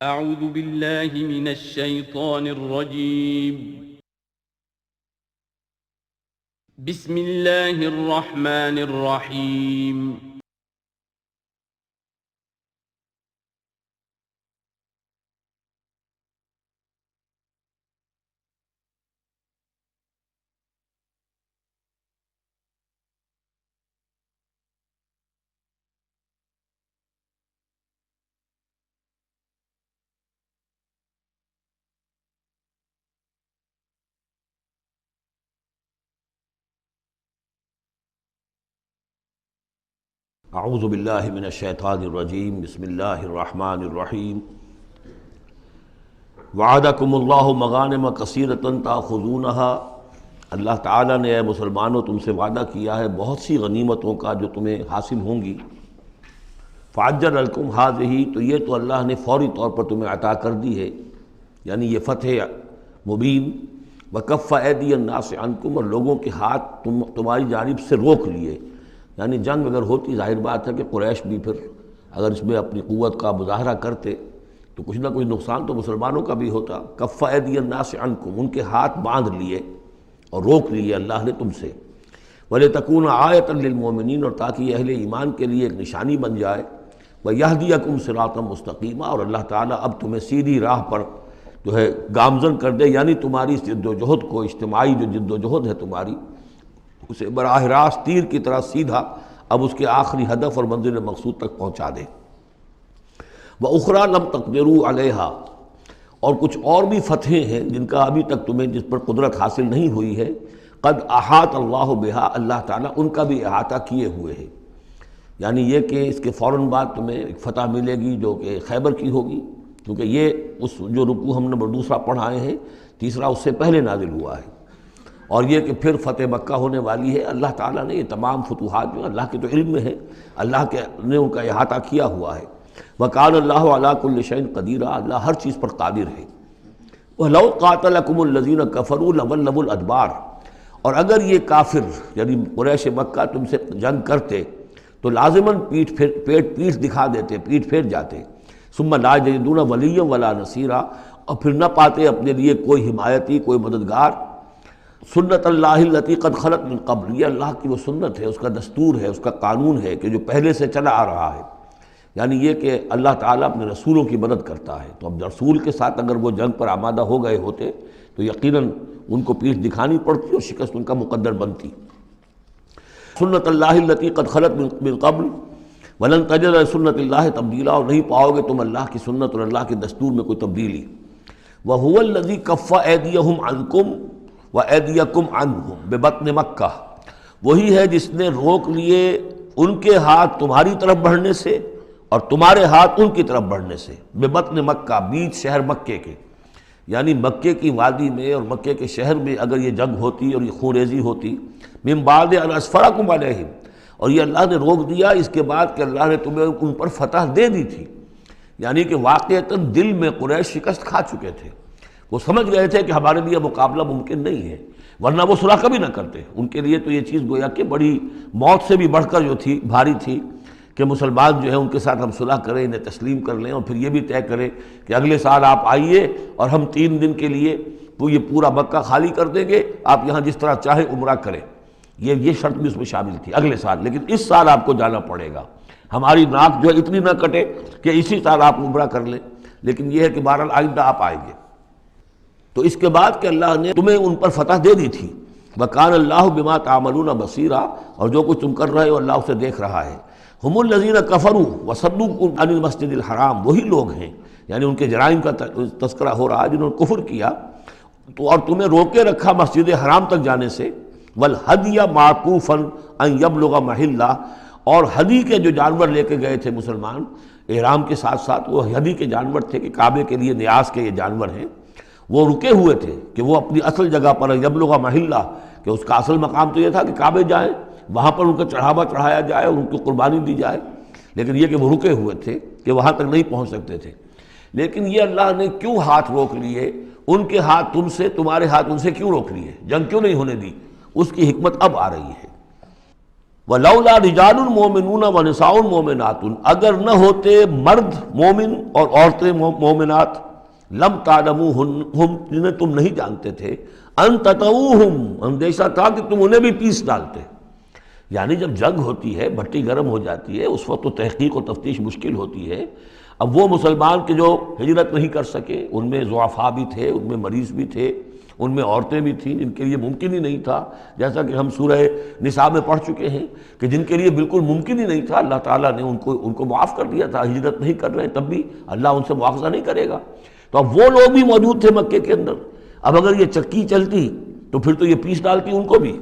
اعوذ باللہ من الشیطان الرجیم بسم اللہ الرحمن الرحیم اعوذ باللہ من الشیطان الرجیم بسم اللہ الرحمن الرحیم وعدکم اللہ مغانم کثیرۃ تاخذونها، اللہ تعالیٰ نے اے مسلمانوں تم سے وعدہ کیا ہے بہت سی غنیمتوں کا جو تمہیں حاصل ہوں گی۔ فعجل لکم ہذہ، تو یہ تو اللہ نے فوری طور پر تمہیں عطا کر دی ہے، یعنی یہ فتح مبین۔ وکف ایدی الناس عنکم، اور لوگوں کے ہاتھ تمہاری جانب سے روک لیے، یعنی جنگ اگر ہوتی ظاہر بات ہے کہ قریش بھی پھر اگر اس میں اپنی قوت کا مظاہرہ کرتے تو کچھ نہ کچھ نقصان تو مسلمانوں کا بھی ہوتا۔ کف ایدی الناس عنکم، ان کے ہاتھ باندھ لیے اور روک لیے اللہ نے تم سے۔ وَلِتَكُونَ آیَةً لِّلْمُؤْمِنِينَ، اور تاکہ یہ اہل ایمان کے لیے ایک نشانی بن جائے۔ وَيَهْدِيَكُمْ صِرَاطًا مُسْتَقِيمًا، اور اللہ تعالیٰ اب تمہیں سیدھی راہ پر جو ہے گامزن کر دے، یعنی تمہاری جد و جہد کو، اجتماعی جو جد و جہد ہے تمہاری، اسے براہ راست تیر کی طرح سیدھا اب اس کے آخری ہدف اور منزل مقصود تک پہنچا دے۔ وَأُخْرَىٰ لَمْ تَقْدِرُوا عَلَيْهَا، اور کچھ اور بھی فتحیں ہیں جن کا ابھی تک تمہیں جس پر قدرت حاصل نہیں ہوئی ہے۔ قد احاط اللہ بہا، اللہ تعالیٰ ان کا بھی احاطہ کیے ہوئے ہے، یعنی یہ کہ اس کے فوراً بعد تمہیں ایک فتح ملے گی جو کہ خیبر کی ہوگی، کیونکہ یہ اس جو رکوع ہم نے دوسرا پڑھائے ہیں، تیسرا اس سے پہلے نازل ہوا ہے، اور یہ کہ پھر فتح مکہ ہونے والی ہے۔ اللہ تعالیٰ نے یہ تمام فتوحات جو اللہ کے تو علم میں ہے، اللہ کے نے ان کا احاطہ کیا ہوا ہے۔ وَكَانَ اللَّهُ عَلَىٰ كُلِّ شَيْءٍ قَدِيرًا، اللہ ہر چیز پر قادر ہے۔ وَلَوْ قَاتَلَكُمُ الَّذِينَ كَفَرُوا لَوَلَّوُا الْأَدْبَارَ، اور اگر یہ کافر یعنی قریش مکہ تم سے جنگ کرتے تو لازماً پیٹ دکھا دیتے، پیٹ پھیر جاتے۔ ثُمَّ لَا يَجِدُونَ وَلِيًّا وَلَا نَصِيرًا، اور پھر نہ پاتے اپنے لیے کوئی حمایتی، کوئی مددگار۔ سنت اللہ التی قد خلت من قبل، یہ اللہ کی وہ سنت ہے، اس کا دستور ہے، اس کا قانون ہے کہ جو پہلے سے چلا آ رہا ہے، یعنی یہ کہ اللہ تعالیٰ اپنے رسولوں کی مدد کرتا ہے۔ تو اب رسول کے ساتھ اگر وہ جنگ پر آمادہ ہو گئے ہوتے تو یقیناً ان کو پیٹھ دکھانی پڑتی اور شکست ان کا مقدر بنتی۔ سنت اللہ التی قد خلت من قبل ولن تجد لسنت اللہ تبدیلا، اور نہیں پاؤ گے تم اللہ کی سنت اور اللہ کے دستور میں کوئی تبدیلی۔ وَهُوَ الَّذِي كَفَّ أَيْدِيَهُمْ عَنْكُمْ وَأَيْدِيَكُمْ عَنْهُمْ بِبَطْنِ مَكَّةَ، وہی ہے جس نے روک لیے ان کے ہاتھ تمہاری طرف بڑھنے سے اور تمہارے ہاتھ ان کی طرف بڑھنے سے۔ بِبَطْنِ مکہ، بیچ شہر مکے کے، یعنی مکے کی وادی میں اور مکے کے شہر میں اگر یہ جنگ ہوتی اور یہ خون ریزی ہوتی، مِن بَعْدِ أَنْ أَسْفَرَكُمْ عَلَيْهِمْ، اور یہ اللہ نے روک دیا اس کے بعد کہ اللہ نے تمہیں ان پر فتح دے دی تھی، یعنی کہ واقعتاً دل میں قریش شکست کھا چکے تھے، وہ سمجھ گئے تھے کہ ہمارے لیے مقابلہ ممکن نہیں ہے، ورنہ وہ صلح کبھی نہ کرتے۔ ان کے لیے تو یہ چیز گویا کہ بڑی موت سے بھی بڑھ کر جو تھی، بھاری تھی، کہ مسلمان جو ہے ان کے ساتھ ہم صلح کریں، انہیں تسلیم کر لیں، اور پھر یہ بھی طے کریں کہ اگلے سال آپ آئیے اور ہم 3 دن کے لیے تو یہ پورا مکہ خالی کر دیں گے، آپ یہاں جس طرح چاہیں عمرہ کریں۔ یہ شرط بھی اس میں شامل تھی اگلے سال، لیکن اس سال آپ کو جانا پڑے گا، ہماری ناک جو ہے اتنی نہ کٹے کہ اسی سال آپ عمرہ کر لیں، لیکن یہ ہے کہ بہرحال آئندہ آپ آئیں گے۔ تو اس کے بعد کہ اللہ نے تمہیں ان پر فتح دے دی تھی۔ وَكَانَ اللَّهُ بِمَا تَعْمَلُونَ بَصِيرًا، اور جو کچھ تم کر رہے ہو اللہ اسے دیکھ رہا ہے۔ ہم الذین کفروا وصدوکم عن المسجد الحرام، وہی لوگ ہیں یعنی ان کے جرائم کا تذکرہ ہو رہا ہے جنہوں نے کفر کیا تو اور تمہیں روکے رکھا مسجد حرام تک جانے سے۔ والہدی معکوفا ان یبلغ محلہ، اور ہدی کے جو جانور لے کے گئے تھے مسلمان احرام کے ساتھ ساتھ، وہ ہدی کے جانور تھے کہ کعبے کے لیے نیاز کے یہ جانور ہیں، وہ رکے ہوئے تھے کہ وہ اپنی اصل جگہ پر یبلغ محلہ، کہ اس کا اصل مقام تو یہ تھا کہ کعبے جائیں، وہاں پر ان کا چڑھاوا چڑھایا جائے اور ان کی قربانی دی جائے، لیکن یہ کہ وہ رکے ہوئے تھے کہ وہاں تک نہیں پہنچ سکتے تھے۔ لیکن یہ اللہ نے کیوں ہاتھ روک لیے، ان کے ہاتھ تم سے، تمہارے ہاتھ ان سے کیوں روک لیے، جنگ کیوں نہیں ہونے دی، اس کی حکمت اب آ رہی ہے۔ وَلَوْلَا رِجَالٌ مُؤْمِنُونَ وَنِسَاءٌ مُؤْمِنَاتٌ، اگر نہ ہوتے مرد مومن اور عورتیں مومنات، لم تعلموہم جنہیں تم نہیں جانتے تھے، ان تطؤوہم اندیشہ تھا کہ تم انہیں بھی پیس ڈالتے. یعنی جب جنگ ہوتی ہے، بھٹی گرم ہو جاتی ہے، اس وقت تو تحقیق و تفتیش مشکل ہوتی ہے. اب وہ مسلمان کے جو ہجرت نہیں کر سکے، ان میں ضعفاء بھی تھے، ان میں مریض بھی تھے، ان میں عورتیں بھی تھیں جن کے لیے ممکن ہی نہیں تھا، جیسا کہ ہم سورہ نساء میں پڑھ چکے ہیں کہ جن کے لیے بالکل ممکن ہی نہیں تھا، اللہ تعالیٰ نے ان کو معاف کر دیا تھا. ہجرت نہیں کر رہے تب بھی اللہ ان سے مواخذہ نہیں کرے گا. تو اب وہ لوگ بھی موجود تھے مکے کے اندر. اب اگر یہ چکی چلتی تو پھر تو یہ پیس ڈالتی ان کو بھی.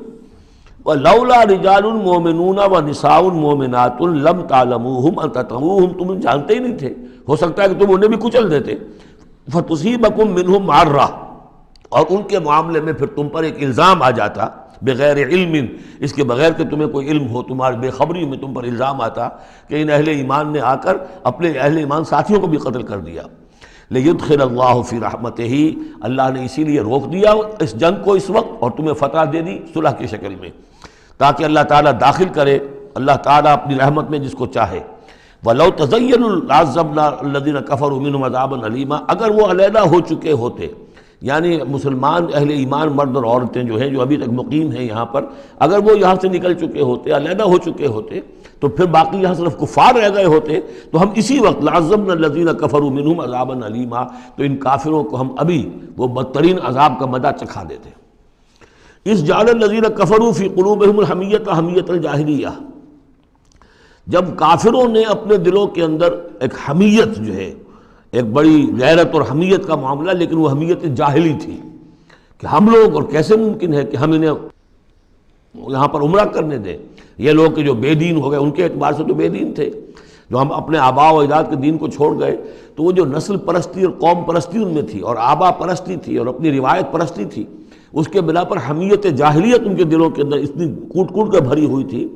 وَلَوْلَا رِجَالٌ مُؤْمِنُونَ وَنِسَاءٌ مُؤْمِنَاتٌ لَمْ تَعْلَمُوهُمْ أَن تَطَؤُوهُمْ، تم جانتے ہی نہیں تھے، ہو سکتا ہے کہ تم انہیں بھی کچل دیتے. فَتُصِيبَكُم مِّنْهُمْ مَعَرَّةٌ، اور ان کے معاملے میں پھر تم پر ایک الزام آ جاتا، بغیر علم، اس کے بغیر کہ تمہیں کوئی علم ہو، تمہاری بے خبری میں تم پر الزام آتا کہ ان اہل ایمان نے آ کر اپنے اہل ایمان ساتھیوں کو بھی قتل کر دیا. لِيُدْخِلَ اللَّهُ فِي رَحْمَتِهِ، اللہ نے اسی لیے روک دیا اس جنگ کو اس وقت اور تمہیں فتح دے دی صلح کی شکل میں، تاکہ اللہ تعالیٰ داخل کرے اللہ تعالیٰ اپنی رحمت میں جس کو چاہے. وَلَوْ تَزَيَّنُوا لَعَذَّبْنَا الَّذِينَ كَفَرُوا مِنْهُمْ عَذَابًا أَلِيمًا، اگر وہ علیحدہ ہو چکے ہوتے، یعنی مسلمان اہل ایمان مرد اور عورتیں جو ہیں جو ابھی تک مقیم ہیں یہاں پر، اگر وہ یہاں سے نکل چکے ہوتے، علیحدہ ہو چکے ہوتے، تو پھر باقی یہاں صرف کفار رہ گئے ہوتے، تو ہم اسی وقت لَعَذَّبْنَا الَّذِينَ كَفَرُوا مِنْهُمْ عَذَابًا أَلِيمًا، تو ان کافروں کو ہم ابھی وہ بدترین عذاب کا مزہ چکھا دیتے. اس جعل الذین کفروا فی قلوبہم الحمیۃ حمیۃ الجاہلیہ، جب کافروں نے اپنے دلوں کے اندر ایک حمیت جو ہے، ایک بڑی غیرت اور حمیت کا معاملہ، لیکن وہ حمیت جاہلی تھی کہ ہم لوگ، اور کیسے ممکن ہے کہ ہم انہیں یہاں پر عمرہ کرنے دیں. یہ لوگ کہ جو بے دین ہو گئے، ان کے اعتبار سے تو بے دین تھے، جو ہم اپنے آبا و اجداد کے دین کو چھوڑ گئے، تو وہ جو نسل پرستی اور قوم پرستی ان میں تھی، اور آبا پرستی تھی، اور اپنی روایت پرستی تھی، اس کے بنا پر حمیت جاہلیت ان کے دلوں کے اندر اتنی کوٹ کوٹ کر بھری ہوئی تھی.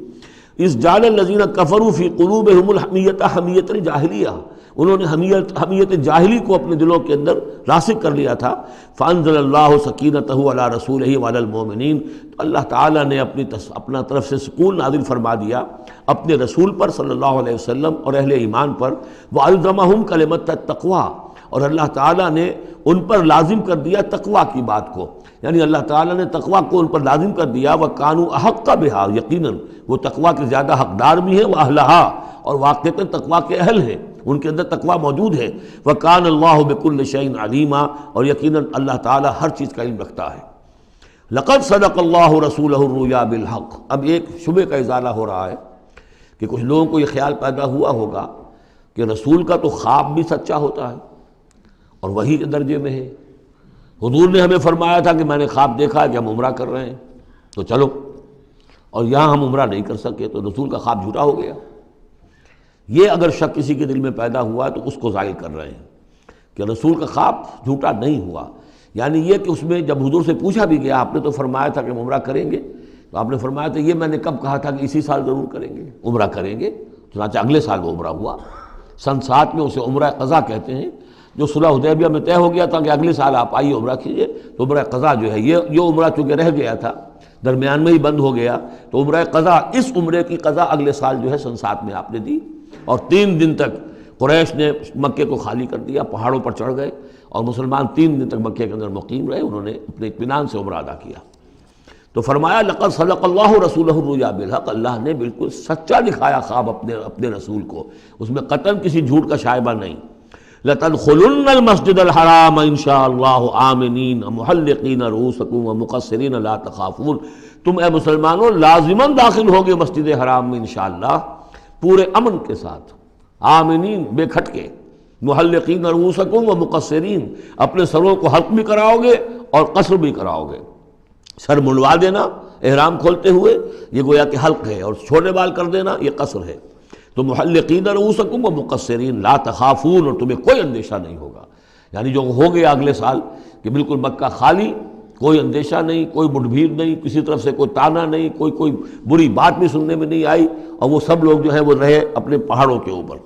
اس جعل الذین کفروا فی قلوبہم الحمیۃ حمیۃ الجاہلیہ، انہوں نے حمیت جاہلی کو اپنے دلوں کے اندر راسخ کر لیا تھا. فانزل اللہ سکینتہ علی رسولہ وعلی المؤمنین، تو اللہ تعالیٰ نے اپنا طرف سے سکون نازل فرما دیا اپنے رسول پر صلی اللہ علیہ وسلم اور اہل ایمان پر. وَأَلْزَمَهُمْ كَلِمَةَ التَّقْوَىٰ، اور اللہ تعالیٰ نے ان پر لازم کر دیا تقویٰ کی بات کو، یعنی اللہ تعالیٰ نے تقویٰ کو ان پر لازم کر دیا. وَكَانُوا أَحَقَّ بِهَا، یقیناً وہ تقویٰ کے زیادہ حقدار بھی ہیں، وَأَهْلَهَا، اور واقعتاً تقویٰ کے اہل ہیں، ان کے اندر تقویٰ موجود ہے. وَكَانَ اللَّهُ بِكُلِّ شَيْءٍ عَلِيمًا، اور یقیناً اللہ تعالیٰ ہر چیز کا علم رکھتا ہے. لَقَدْ صَدَقَ اللَّهُ رَسُولَهُ الرُّؤْيَا بِالْحَقِّ، اب ایک شبہ کا ازالہ ہو رہا ہے کہ کچھ لوگوں کو یہ خیال پیدا ہوا ہوگا کہ رسول کا تو خواب بھی سچا ہوتا ہے اور وحی کے درجے میں ہے. حضور نے ہمیں فرمایا تھا کہ میں نے خواب دیکھا ہے کہ ہم عمرہ کر رہے ہیں تو چلو، اور یہاں ہم عمرہ نہیں کر سکے تو رسول کا خواب جھوٹا ہو گیا. یہ اگر شک کسی کے دل میں پیدا ہوا تو اس کو ظاہر کر رہے ہیں کہ رسول کا خواب جھوٹا نہیں ہوا. یعنی یہ کہ اس میں جب حضور سے پوچھا بھی گیا، آپ نے تو فرمایا تھا کہ ہم عمرہ کریں گے، تو آپ نے فرمایا تھا یہ میں نے کب کہا تھا کہ اسی سال ضرور کریں گے، عمرہ کریں گے. چنانچہ اگلے سال وہ عمرہ ہوا. سن 7 میں اسے عمرہ قضا کہتے ہیں، جو صلح حدیبیہ میں طے ہو گیا تھا کہ اگلے سال آپ آئیے عمرہ کیجئے. تو عمرہ قضا جو ہے، یہ عمرہ چونکہ رہ گیا تھا، درمیان میں ہی بند ہو گیا، تو عمرہ قضا، اس عمرے کی قضا اگلے سال جو ہے سن 7 میں آپ نے دی. اور 3 دن تک قریش نے مکے کو خالی کر دیا، پہاڑوں پر چڑھ گئے، اور مسلمان 3 دن تک مکے کے اندر مقیم رہے. انہوں نے اپنے اطمینان سے عمرہ ادا کیا. تو فرمایا لقد صدق اللہ رسولہ الرؤیا بالحق، اللہ نے بالکل سچا دکھایا خواب اپنے رسول کو، اس میں قطعاً کسی جھوٹ کا شائبہ نہیں. لَتَدْخُلُنَّ الْمَسْجِدَ الْحَرَامَ إِنْ شَاءَ اللَّهُ آمِنِينَ مُحَلِّقِينَ رُؤُوسَكُمْ وَمُقَصِّرِينَ لَا تَخَافُونَ، تم اے مسلمانوں لازماً داخل ہوگے مسجد حرام میں انشاءاللہ پورے امن کے ساتھ، آمنین بے کھٹ کے، محلقین رؤوسکم ومقصرین، اپنے سروں کو حلق بھی کراؤ گے اور قصر بھی کراؤ گے. سر منڈوا دینا احرام کھولتے ہوئے یہ گویا کہ حلق ہے، اور چھوٹے بال کر دینا یہ قصر ہے. تو محلقین رؤوسکم ومقصرین لا تخافون، اور تمہیں کوئی اندیشہ نہیں ہوگا. یعنی جو ہو گیا اگلے سال کہ بالکل مکہ خالی، کوئی اندیشہ نہیں، کوئی مٹ بھیڑ نہیں، کسی طرف سے کوئی تانا نہیں، کوئی بری بات بھی سننے میں نہیں آئی، اور وہ سب لوگ جو ہیں وہ رہے اپنے پہاڑوں کے اوپر.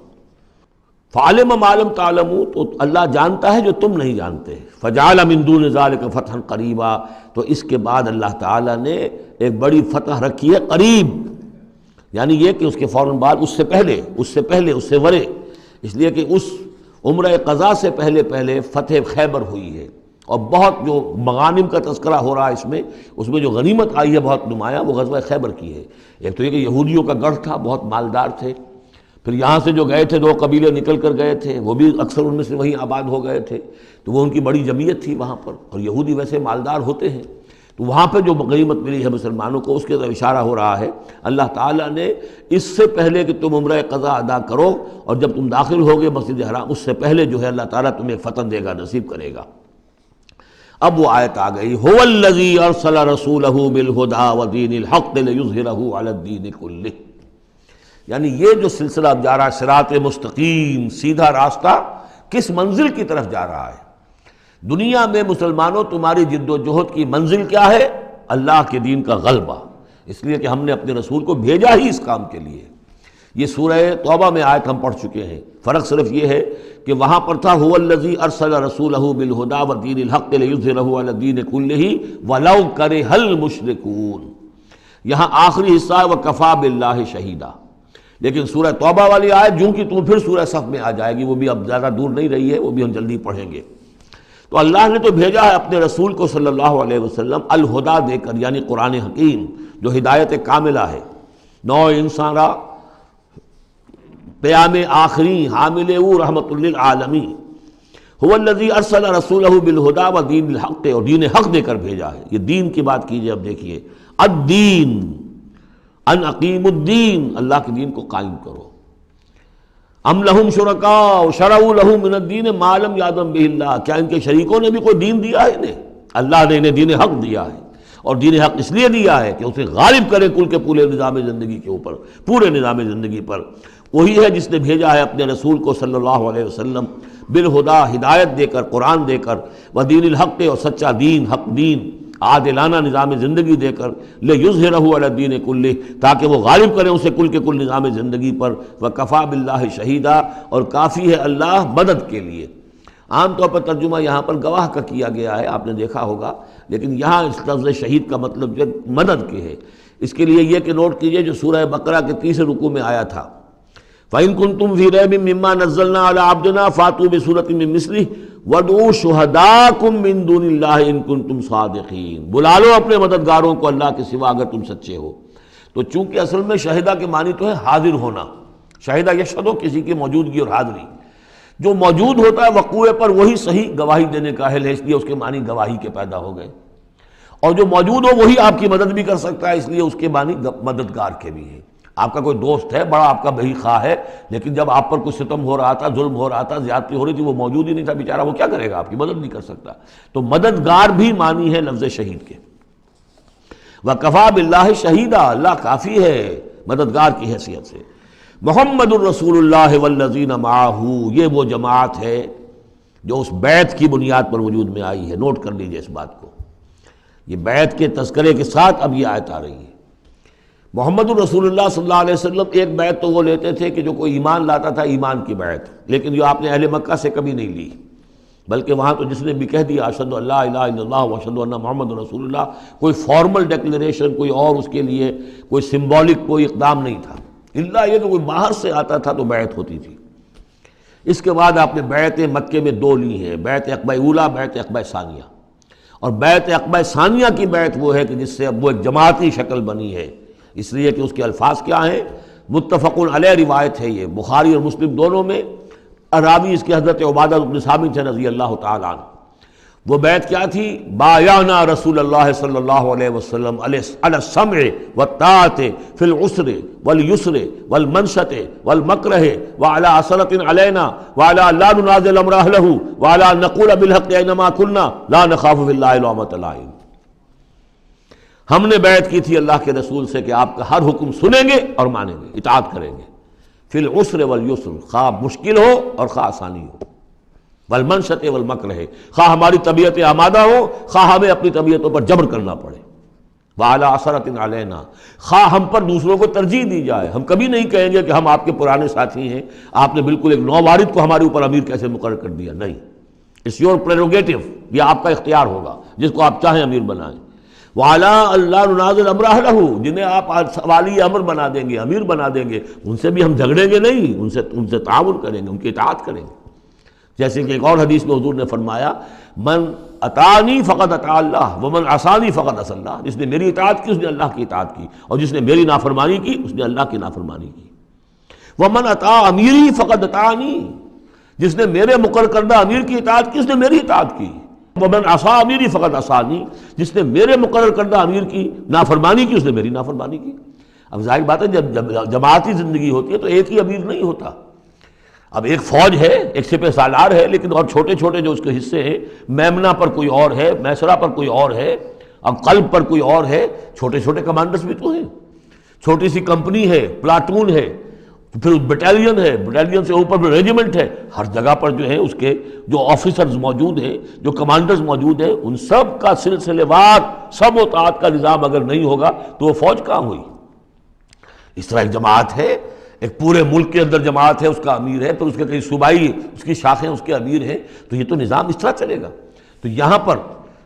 فعلم ما لم تعلموا، تو اللہ جانتا ہے جو تم نہیں جانتے. فجعل من دون ذلك فتحا قریبا، تو اس کے بعد اللہ تعالیٰ نے ایک بڑی فتح رکھی ہے قریب. یعنی یہ کہ اس کے فوراً بعد اس سے ورے، اس لیے کہ اس عمرہ قضا سے پہلے فتح خیبر ہوئی ہے، اور بہت جو مغانم کا تذکرہ ہو رہا ہے اس میں جو غنیمت آئی ہے بہت نمایاں، وہ غزوہ خیبر کی ہے۔ ایک تو یہ کہ یہودیوں کا گڑھ تھا، بہت مالدار تھے، پھر یہاں سے جو گئے تھے 2 قبیلے نکل کر گئے تھے، وہ بھی اکثر ان میں سے وہیں آباد ہو گئے تھے، تو وہ ان کی بڑی جمعیت تھی وہاں پر، اور یہودی ویسے مالدار ہوتے ہیں، تو وہاں پہ جو غنیمت ملی ہے مسلمانوں کو، اس کے طرف اشارہ ہو رہا ہے۔ اللہ تعالیٰ نے اس سے پہلے کہ تم عمرہ قضا ادا کرو، اور جب تم داخل ہوگے مسجد حرام، اس سے پہلے جو ہے اللہ تعالیٰ تمہیں فتح دے گا، نصیب کرے گا۔ اب وہ آیت آ گئی، هو الذی ارسل رسولہ بالہدی ودین الحق لیظہرہ علی الدین کلہ، یعنی یہ جو سلسلہ اب جا رہا ہے، صراط مستقیم، سیدھا راستہ، کس منزل کی طرف جا رہا ہے؟ دنیا میں مسلمانوں تمہاری جد و جہد کی منزل کیا ہے؟ اللہ کے دین کا غلبہ، اس لیے کہ ہم نے اپنے رسول کو بھیجا ہی اس کام کے لیے۔ یہ سورہ توبہ میں آیت ہم پڑھ چکے ہیں، فرق صرف یہ ہے کہ وہاں پر تھا هو الذی ارسل رسولہ بالہدی ودین الحق لیظہرہ علی الدین کلہ ولو کرہ المشرکون، یہاں آخری حصہ ہے وکفی باللہ شہیدا، لیکن سورہ توبہ والی آیت جوں کی تم پھر سورہ صف میں آ جائے گی، وہ بھی اب زیادہ دور نہیں رہی ہے، وہ بھی ہم جلدی پڑھیں گے۔ تو اللہ نے تو بھیجا ہے اپنے رسول کو صلی اللہ علیہ وسلم الہدا دے کر، یعنی قرآن حکیم جو ہدایت کاملہ ہے، نو انسان را پیام آخری حامل او رحمت للعالمین، هو الذی ارسل رسولہ بالہدی ودین الحق، اور دین حق دے کر بھیجا ہے۔ یہ دین کی بات کیجئے، اب دیکھیے، الدین ان اقیم الدین، اللہ کے دین کو قائم کرو۔ ام لہم شرکاء شرعوا لہم من الدین ما لم یأذن بہ اللہ، کیا ان کے شریکوں نے بھی کوئی دین دیا ہے انہیں؟ اللہ نے انہیں دین حق دیا ہے، اور دین حق اس لیے دیا ہے کہ اسے غالب کرے کل کے پورے نظام زندگی کے اوپر، پورے نظام زندگی پر۔ وہی ہے جس نے بھیجا ہے اپنے رسول کو صلی اللہ علیہ وسلم بالہدا، ہدایت دے کر، قرآن دے کر، ودین الحق، اور سچا دین، حق دین، عادلانہ نظام زندگی دے کر، لیظہرہ علی الدین کلہ، تاکہ وہ غالب کریں اسے کل کے کل نظام زندگی پر، وکفی باللہ شہیدا، اور کافی ہے اللہ مدد کے لیے۔ عام طور پر ترجمہ یہاں پر گواہ کا کیا گیا ہے، آپ نے دیکھا ہوگا، لیکن یہاں اس لفظ شہید کا مطلب جو مدد کے ہے۔ اس کے لیے یہ کہ نوٹ کیجئے جو سورہ بقرہ کے 30 رکوع میں آیا تھا، فَإِن كُنتُمْ فِي رَيْبٍ مِّمَّا نَزَّلْنَا عَلَىٰ عَبْدِنَا فَأْتُوا بِسُورَةٍ مِّن مِّثْلِهِ وَادْعُوا شُهَدَاءَكُم مِّن دُونِ اللَّهِ إِن كُنتُمْ صَادِقِينَ، بلا لو اپنے مددگاروں کو اللہ کے سوا اگر تم سچے ہو۔ تو چونکہ اصل میں شہیدہ کے معنی تو ہے حاضر ہونا، شہیدہ یشہدو، کسی کی موجودگی اور حاضری، جو موجود ہوتا ہے وقوع پر وہی صحیح گواہی دینے کا اہل ہے، اس لیے اس کے معنی گواہی کے پیدا ہو گئے، اور جو موجود ہو وہی آپ کی مدد بھی کر سکتا ہے، اس لیے اس کے معنی مددگار کے بھی ہیں۔ آپ کا کوئی دوست ہے، بڑا آپ کا بہی خواہ ہے، لیکن جب آپ پر کوئی ستم ہو رہا تھا، ظلم ہو رہا تھا، زیادتی ہو رہی تھی، وہ موجود ہی نہیں تھا بیچارہ، وہ کیا کرے گا؟ آپ کی مدد نہیں کر سکتا۔ تو مددگار بھی معنی ہے لفظ شہید کے۔ وَكَفَى بِاللَّهِ شَهِيدًا، اللہ کافی ہے مددگار کی حیثیت سے۔ محمد الرسول اللہ والذین معہ، یہ وہ جماعت ہے جو اس بیعت کی بنیاد پر وجود میں آئی ہے۔ نوٹ کر لیجئے اس بات کو، یہ بیعت کے تذکرے کے ساتھ اب یہ آیت آ رہی ہے۔ محمد الرسول اللہ صلی اللہ علیہ وسلم ایک بیعت تو وہ لیتے تھے کہ جو کوئی ایمان لاتا تھا، ایمان کی بیعت، لیکن جو آپ نے اہل مکہ سے کبھی نہیں لی، بلکہ وہاں تو جس نے بھی کہہ دیا اشہد ان لا الہ الا اللہ واشہد ان محمد رسول اللہ، کوئی فارمل ڈیکلیریشن، کوئی اور اس کے لیے کوئی سمبولک کوئی اقدام نہیں تھا، الا یہ کہ کوئی باہر سے آتا تھا تو بیعت ہوتی تھی۔ اس کے بعد آپ نے بیعت مکے میں 2 لی ہیں، بیعت عقبہ اولیٰ، بیعت عقبہ ثانیہ، اور بیعت عقبہ ثانیہ کی بیعت وہ ہے کہ جس سے اب وہ ایک جماعتی شکل بنی ہے، اس لیے کہ اس کے الفاظ کیا ہیں، متفق علیہ روایت ہے، یہ بخاری اور مسلم دونوں میں، راوی اس کے حضرت عبادہ بن ثابت رضی اللہ تعالیٰ عنہ۔ وہ بیعت کیا تھی؟ بایعنا رسول اللہ صلی اللہ علیہ وسلم علی السمع والطاعۃ فی العسر والیسر والمنشط والمکرہ وعلی اثرۃ علینا وعلی لا ننازع الامر اہلہ وعلی ان نقول بالحق اینما کنا لا نخاف فی اللہ لومۃ لائم۔ ہم نے بیعت کی تھی اللہ کے رسول سے کہ آپ کا ہر حکم سنیں گے اور مانیں گے، اطاعت کریں گے، فی العسر والیسر، خواہ مشکل ہو اور خواہ آسانی ہو، والمنشط والمکرہ، خواہ ہماری طبیعتیں آمادہ ہو، خواہ ہمیں اپنی طبیعتوں پر جبر کرنا پڑے، وعلی اثرۃ علینا، خواہ ہم پر دوسروں کو ترجیح دی جائے، ہم کبھی نہیں کہیں گے کہ ہم آپ کے پرانے ساتھی ہیں، آپ نے بالکل ایک نووارد کو ہمارے اوپر امیر کیسے مقرر کر دیا، نہیں، اٹس یور پریروگیٹو، یہ آپ کا اختیار ہوگا، جس کو آپ چاہیں امیر بنائیں۔ وَعَلَىٰ اللَّهُ نُنَازِلَ أَمْرَهُ لَهُ، جنہیں آپ والی امر بنا دیں گے، امیر بنا دیں گے، ان سے بھی ہم جھگڑیں گے نہیں، ان سے تعاون کریں گے، ان کی اطاعت کریں گے۔ جیسے کہ ایک اور حدیث میں حضور نے فرمایا من اطاعنی فقد اطاع اللہ ومن عصانی فقد عصی اللہ، جس نے میری اطاعت کی اس نے اللہ کی اطاعت کی، اور جس نے میری نافرمانی کی اس نے اللہ کی نافرمانی کی۔ ومن اطاع امیری فقد اطاعنی، جس نے میرے مقرر کردہ امیر کی اطاعت کی اس نے میری اطاعت کی۔ ومن عصی امیری فقد عصانی، جس نے میرے مقرر کردہ امیر کی نافرمانی کی اس نے میری نافرمانی کی۔ اب ظاہر بات ہے جب جماعتی زندگی ہوتی ہے تو ایک ہی امیر نہیں ہوتا، اب ایک فوج ہے، ایک سپہ سالار ہے، لیکن اور چھوٹے چھوٹے جو اس کے حصے ہیں، میمنہ پر کوئی اور ہے، میسرہ پر کوئی اور ہے، اب قلب پر کوئی اور ہے، چھوٹے چھوٹے کمانڈرز بھی تو ہیں، چھوٹی سی کمپنی ہے، پلاٹون ہے، پھر بٹالین ہے، بٹالین سے اوپر پھر ریجیمنٹ ہے، ہر جگہ پر جو ہے اس کے جو آفیسرز موجود ہیں، جو کمانڈرز موجود ہیں، ان سب کا سلسلے وار سب و طاعت کا نظام اگر نہیں ہوگا تو وہ فوج کہاں ہوئی؟ اس طرح ایک جماعت ہے، ایک پورے ملک کے اندر جماعت ہے، اس کا امیر ہے، پھر اس کے کئی صوبائی اس کی شاخیں اس کے امیر ہیں، تو یہ تو نظام اس طرح چلے گا۔ تو یہاں پر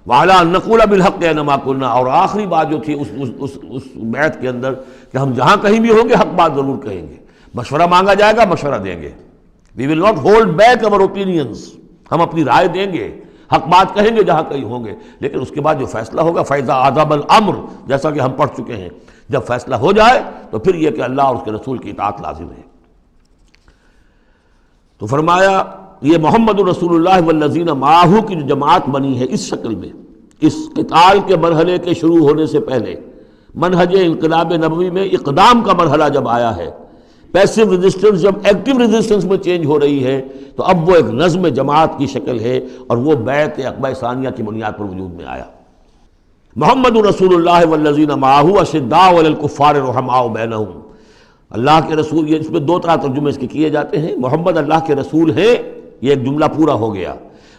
وَعَلَىٰ أَن نَّقُولَ بِالْحَقِّ أَيْنَمَا كُنَّا، اور آخری بات جو تھی اس بیعت کے اندر کہ ہم جہاں کہیں بھی ہوں گے حق بات ضرور کہیں گے، مشورہ مانگا جائے گا مشورہ دیں گے، وی ول ناٹ ہولڈ بیک اور اوپینینز، ہم اپنی رائے دیں گے، حق بات کہیں گے جہاں کہیں ہوں گے، لیکن اس کے بعد جو فیصلہ ہوگا فَإِذَا عَزَمَ الْأَمْرُ، جیسا کہ ہم پڑھ چکے ہیں، جب فیصلہ ہو جائے تو پھر یہ کہ اللہ اور اس کے رسول کی اطاعت لازم ہے۔ تو فرمایا یہ محمد رسول اللہ والذین معہ کی جو جماعت بنی ہے اس شکل میں، اس قتال کے مرحلے کے شروع ہونے سے پہلے، منہج انقلاب نبوی میں اقدام کا مرحلہ جب آیا ہے، پیسو ریزسٹنس جب ایکٹیو ریزسٹنس میں چینج ہو رہی ہے، تو اب وہ ایک نظم جماعت کی شکل ہے، اور وہ بیعت عقبہ ثانیہ کی بنیاد پر وجود میں آیا۔ محمد رسول اللہ والذین معہ اشداء علی الکفار رحماء بینہم، اللہ کے رسول، یہ اس میں دو طرح ترجمے اس کے کیے جاتے ہیں، محمد اللہ کے رسول ہیں، یہ ایک جملہ پورا ہو گیا،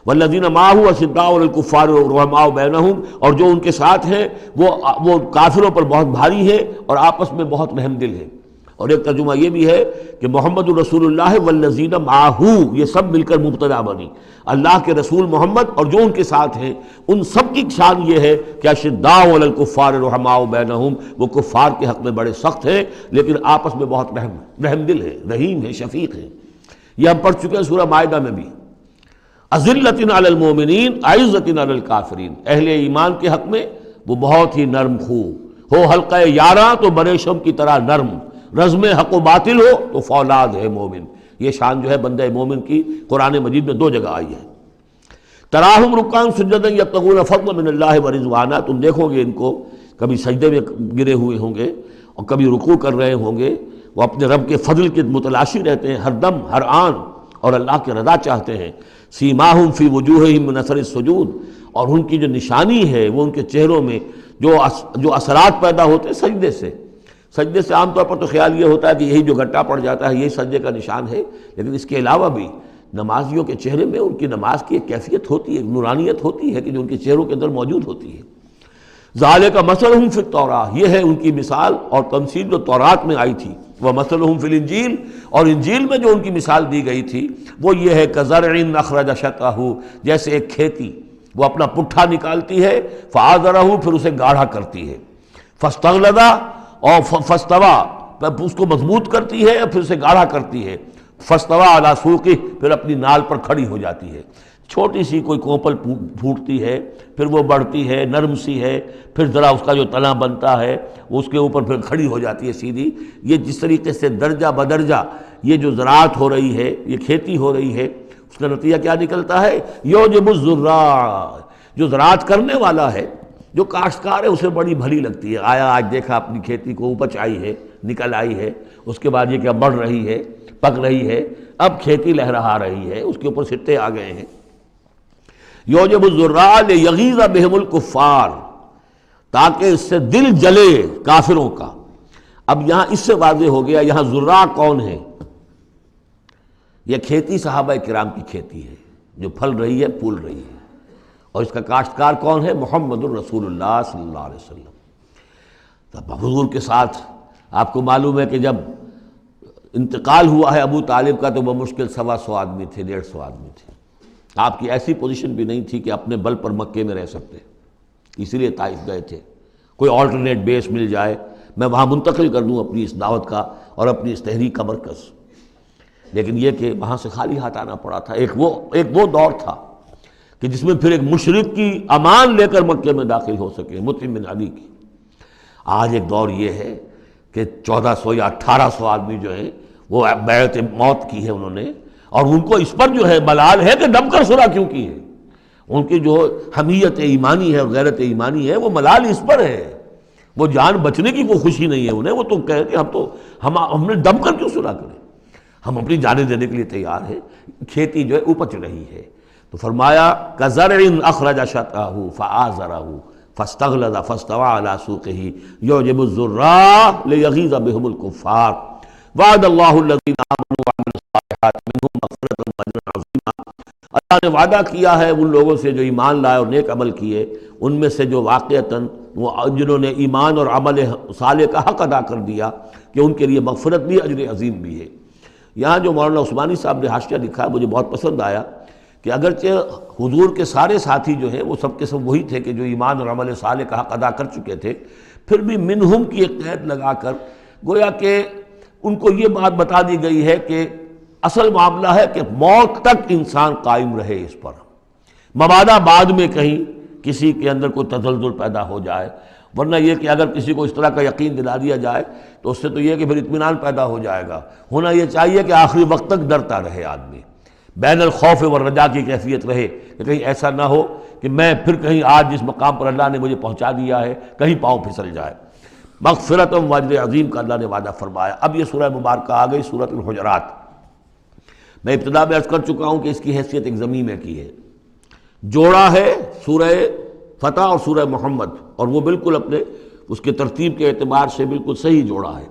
والذین معہ اشداء علی الکفار رحماء بینہم، اور جو ان کے ساتھ ہیں وہ کافروں پر بہت بھاری ہیں اور آپس میں بہت رحم دل ہیں۔ اور ایک ترجمہ یہ بھی ہے کہ محمد رسول اللہ والذین معہ، یہ سب مل کر مبتدا بنی، اللہ کے رسول محمد اور جو ان کے ساتھ ہیں ان سب کی شان یہ ہے کہ اشداء علی الکفار رحماء بینہم، وہ کفار کے حق میں بڑے سخت ہیں لیکن آپس میں بہت رحم دل ہیں، رحیم ہیں، شفیق ہیں۔ یہ ہم پڑھ چکے ہیں سورہ مائدہ میں بھی، اذلۃ علی المؤمنین اعزۃ علی الکافرین، اہل ایمان کے حق میں وہ بہت ہی نرم خو ہو، حلقہ یاراں تو بریشم کی طرح نرم، رزم حق و باطل ہو تو فولاد ہے مومن۔ یہ شان جو ہے بندہ مومن کی قرآن مجید میں دو جگہ آئی ہے۔ تراہم رکعاً سجدا یبتغون فضلا من اللہ ورضوانا، تم دیکھو گے ان کو کبھی سجدے میں گرے ہوئے ہوں گے اور کبھی رکوع کر رہے ہوں گے، وہ اپنے رب کے فضل کے متلاشی رہتے ہیں ہر دم ہر آن، اور اللہ کی رضا چاہتے ہیں۔ سیماہم فی وجوہہم من اثر السجود، اور ان کی جو نشانی ہے وہ ان کے چہروں میں جو اثرات پیدا ہوتے ہیں سجدے سے عام طور پر تو خیال یہ ہوتا ہے کہ یہی جو گھٹا پڑ جاتا ہے یہی سجدے کا نشان ہے، لیکن اس کے علاوہ بھی نمازیوں کے چہرے میں ان کی نماز کی ایک کیفیت ہوتی ہے، نورانیت ہوتی ہے کہ جو ان کے چہروں کے اندر موجود ہوتی ہے۔ ذالک مثلہم فی التوراۃ، یہ ہے ان کی مثال اور تمثیل جو تورات میں آئی تھی، ومثلہم فی الانجیل، اور انجیل میں جو ان کی مثال دی گئی تھی وہ یہ ہے کزرع اخرج شطأہ، جیسے ایک کھیتی وہ اپنا پٹھا نکالتی ہے، فآزرہ، پھر اسے گاڑھا کرتی ہے، فاستغلظ، اور فاستویٰ، اس کو مضبوط کرتی ہے اور پھر اسے گاڑھا کرتی ہے، فاستویٰ علی سوقہ، پھر اپنی نال پر کھڑی ہو جاتی ہے۔ چھوٹی سی کوئی کوپل پھوٹتی ہے، پھر وہ بڑھتی ہے، نرم سی ہے، پھر ذرا اس کا جو تنا بنتا ہے وہ اس کے اوپر پھر کھڑی ہو جاتی ہے سیدھی۔ یہ جس طریقے سے درجہ بدرجہ یہ جو زراعت ہو رہی ہے، یہ کھیتی ہو رہی ہے، اس کا نتیجہ کیا نکلتا ہے؟ یعجب الزراع، جو زراعت کرنے والا ہے، جو کاشتکار ہے اسے بڑی بھلی لگتی ہے، آیا آج دیکھا اپنی کھیتی کو اپج آئی ہے، نکل آئی ہے، اس کے بعد یہ کہ اب بڑھ رہی ہے، پک رہی ہے، اب کھیتی لہرا رہی ہے، اس کے اوپر سٹے آ گئے ہیں۔ یعجب الزراع لیغیظ بہم الکفار، تاکہ اس سے دل جلے کافروں کا۔ اب یہاں اس سے واضح ہو گیا یہاں زراع کون ہے؟ یہ کھیتی صحابہ کرام کی کھیتی ہے جو پھل رہی ہے، پھول رہی ہے، اور اس کا کاشتکار کون ہے؟ محمد الرسول اللہ صلی اللہ علیہ وسلم۔ تب حضور کے ساتھ آپ کو معلوم ہے کہ جب انتقال ہوا ہے ابو طالب کا تو بمشکل 125 آدمی تھے، 150 آدمی تھے۔ آپ کی ایسی پوزیشن بھی نہیں تھی کہ اپنے بل پر مکے میں رہ سکتے، اسی لیے طائف گئے تھے۔ کوئی آلٹرنیٹ بیس مل جائے، میں وہاں منتقل کر دوں اپنی اس دعوت کا اور اپنی اس تحریک کا مرکز۔ لیکن یہ کہ وہاں سے خالی ہاتھ آنا پڑا تھا۔ ایک وہ دور تھا کہ جس میں پھر ایک مشرک کی امان لے کر مکے میں داخل ہو سکے، مطعم بن عدی کی۔ آج ایک دور یہ ہے کہ 1400 یا 1800 آدمی جو ہیں وہ بیعت موت کی ہے انہوں نے، اور ان کو اس پر جو ہے ملال ہے کہ دم کر صلح کیوں کی ہے۔ ان کی جو حمیت ایمانی ہے اور غیرت ایمانی ہے وہ ملال اس پر ہے، وہ جان بچنے کی کوئی خوشی نہیں ہے انہیں۔ وہ تو کہہ کہ ہم نے دم کر کیوں صلح کریں، ہم اپنی جانیں دینے کے لیے تیار ہیں۔ کھیتی جو ہے اپج رہی ہے، تو فرمایا کزرع اخرج شطأہ فآزرہ فاستغلظ فاستوى على سوقه يعجب الزراع ليغيظ بهم الكفار وعد الله الذين آمنوا وعملوا الصالحات منهم مغفرة واجرا عظیما۔ اللہ نے وعدہ کیا ہے ان لوگوں سے جو ایمان لائے اور نیک عمل کیے، ان میں سے جو واقعتاً جنہوں نے ایمان اور عمل صالح کا حق ادا کر دیا کہ ان کے لیے مغفرت بھی، اجر عظیم بھی ہے۔ یہاں جو مولانا عثمانی صاحب نے حاشیہ لکھا ہے مجھے بہت پسند آیا کہ اگرچہ حضور کے سارے ساتھی جو ہیں وہ سب کے سب وہی تھے کہ جو ایمان اور عمل صالح کا حق ادا کر چکے تھے، پھر بھی منہم کی ایک قید لگا کر گویا کہ ان کو یہ بات بتا دی گئی ہے کہ اصل معاملہ ہے کہ موت تک انسان قائم رہے اس پر، مبادا بعد میں کہیں کسی کے اندر کوئی تزلزل پیدا ہو جائے، ورنہ یہ کہ اگر کسی کو اس طرح کا یقین دلا دیا جائے تو اس سے تو یہ کہ پھر اطمینان پیدا ہو جائے گا۔ ہونا یہ چاہیے کہ آخری وقت تک ڈرتا رہے آدمی، بین الخوف والرجا کی کیفیت رہے کہ کہیں ایسا نہ ہو کہ میں پھر کہیں آج جس مقام پر اللہ نے مجھے پہنچا دیا ہے کہیں پاؤں پھسل جائے۔ مغفرت و اجر عظیم کا اللہ نے وعدہ فرمایا۔ اب یہ سورہ مبارکہ آ گئی سورۃ الحجرات۔ میں ابتدا میں عرض کر چکا ہوں کہ اس کی حیثیت ایک ضمیمے کی ہے، جوڑا ہے سورہ فتح اور سورہ محمد، اور وہ بالکل اپنے اس کے ترتیب کے اعتبار سے بالکل صحیح جوڑا ہے۔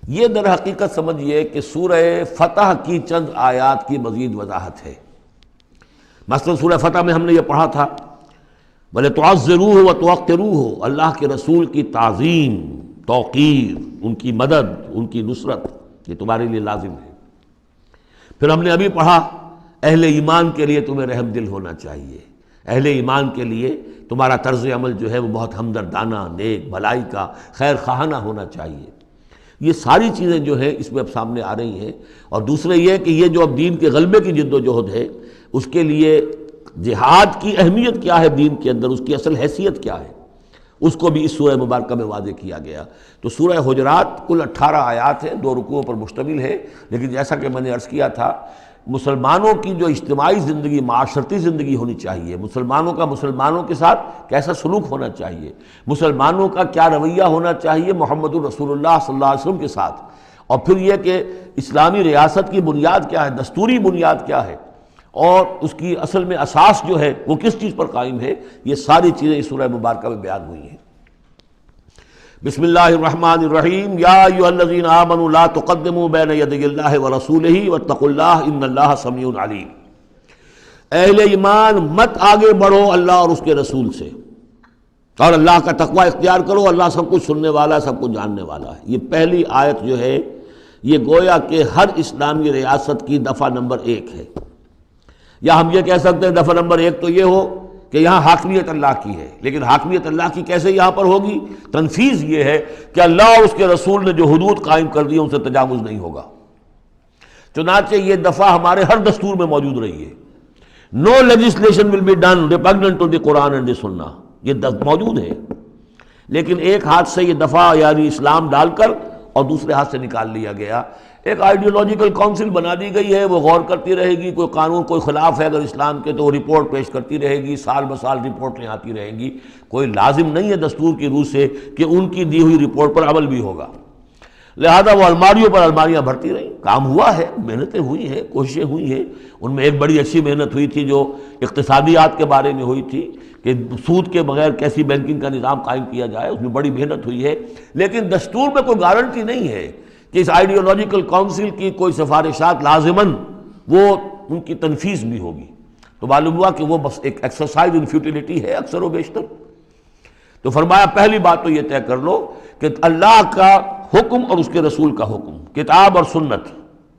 یہ در حقیقت سمجھیے کہ سورہ فتح کی چند آیات کی مزید وضاحت ہے۔ مثلا سورہ فتح میں ہم نے یہ پڑھا تھا وَلِتُعَزِّرُوهُ وَتُوَقِّرُوهُ، اللہ کے رسول کی تعظیم، توقیر، ان کی مدد، ان کی نصرت، یہ تمہارے لیے لازم ہے۔ پھر ہم نے ابھی پڑھا اہل ایمان کے لیے تمہیں رحم دل ہونا چاہیے، اہل ایمان کے لیے تمہارا طرز عمل جو ہے وہ بہت ہمدردانہ، نیک، بھلائی کا، خیر خواہانہ ہونا چاہیے۔ یہ ساری چیزیں جو ہیں اس میں اب سامنے آ رہی ہیں۔ اور دوسرے یہ کہ یہ جو اب دین کے غلبے کی جد و جہد ہے، اس کے لیے جہاد کی اہمیت کیا ہے دین کے اندر، اس کی اصل حیثیت کیا ہے، اس کو بھی اس سورہ مبارکہ میں واضح کیا گیا۔ تو سورہ حجرات کل 18 آیات ہیں، 2 رکوعوں پر مشتمل ہے، لیکن جیسا کہ میں نے عرض کیا تھا مسلمانوں کی جو اجتماعی زندگی، معاشرتی زندگی ہونی چاہیے، مسلمانوں کا مسلمانوں کے ساتھ کیسا سلوک ہونا چاہیے، مسلمانوں کا کیا رویہ ہونا چاہیے محمد الرسول اللہ صلی اللہ علیہ وسلم کے ساتھ، اور پھر یہ کہ اسلامی ریاست کی بنیاد کیا ہے، دستوری بنیاد کیا ہے، اور اس کی اصل میں اساس جو ہے وہ کس چیز پر قائم ہے، یہ ساری چیزیں اس سورہ مبارکہ میں بیان ہوئی ہیں۔ بسم اللہ الرحمن الرحیم، یا ایھا الذین آمنوا لا تقدموا بین یدی اللہ ورسولہ واتقوا اللہ ان اللہ سمیع علیم۔ اہل ایمان مت آگے بڑھو اللہ اور اس کے رسول سے، اور اللہ کا تقوی اختیار کرو، اللہ سب کچھ سننے والا ہے، سب کچھ جاننے والا ہے۔ یہ پہلی آیت جو ہے یہ گویا کہ ہر اسلامی ریاست کی دفعہ نمبر 1 ہے، یا ہم یہ کہہ سکتے ہیں دفعہ نمبر 1 تو یہ ہو کہ یہاں حاکمیت اللہ کی ہے، لیکن حاکمیت اللہ کی کیسے یہاں پر ہوگی؟ تنفیذ یہ ہے کہ اللہ اور اس کے رسول نے جو حدود قائم کر دی ان سے تجاوز نہیں ہوگا۔ چنانچہ یہ دفعہ ہمارے ہر دستور میں موجود رہی ہے، no legislation will be done repugnant to the Quran and the Sunnah, یہ موجود ہے، لیکن ایک ہاتھ سے یہ دفعہ یعنی اسلام ڈال کر اور دوسرے ہاتھ سے نکال لیا گیا۔ ایک آئیڈیولوجیکل کونسل بنا دی گئی ہے، وہ غور کرتی رہے گی، کوئی قانون کوئی خلاف ہے اگر اسلام کے تو وہ رپورٹ پیش کرتی رہے گی، سال بسال رپورٹیں آتی رہیں گی، کوئی لازم نہیں ہے دستور کی روح سے کہ ان کی دی ہوئی رپورٹ پر عمل بھی ہوگا، لہذا وہ الماریوں پر الماریاں بھرتی رہیں۔ کام ہوا ہے، محنتیں ہوئی ہیں، کوششیں ہوئی ہیں، ان میں ایک بڑی اچھی محنت ہوئی تھی جو اقتصادیات کے بارے میں ہوئی تھی کہ سود کے بغیر کیسی بینکنگ کا نظام قائم کیا جائے، اس میں بڑی محنت ہوئی ہے، لیکن دستور میں کوئی گارنٹی نہیں ہے کہ اس آئیڈیولوجیکل کونسل کی کوئی سفارشات لازماً وہ ان کی تنفیذ بھی ہوگی، تو معلوم ہوا کہ وہ بس ایک ایکسرسائز ان فیوٹیلیٹی ہے اکثر و بیشتر۔ تو فرمایا پہلی بات تو یہ طے کر لو کہ اللہ کا حکم اور اس کے رسول کا حکم، کتاب اور سنت،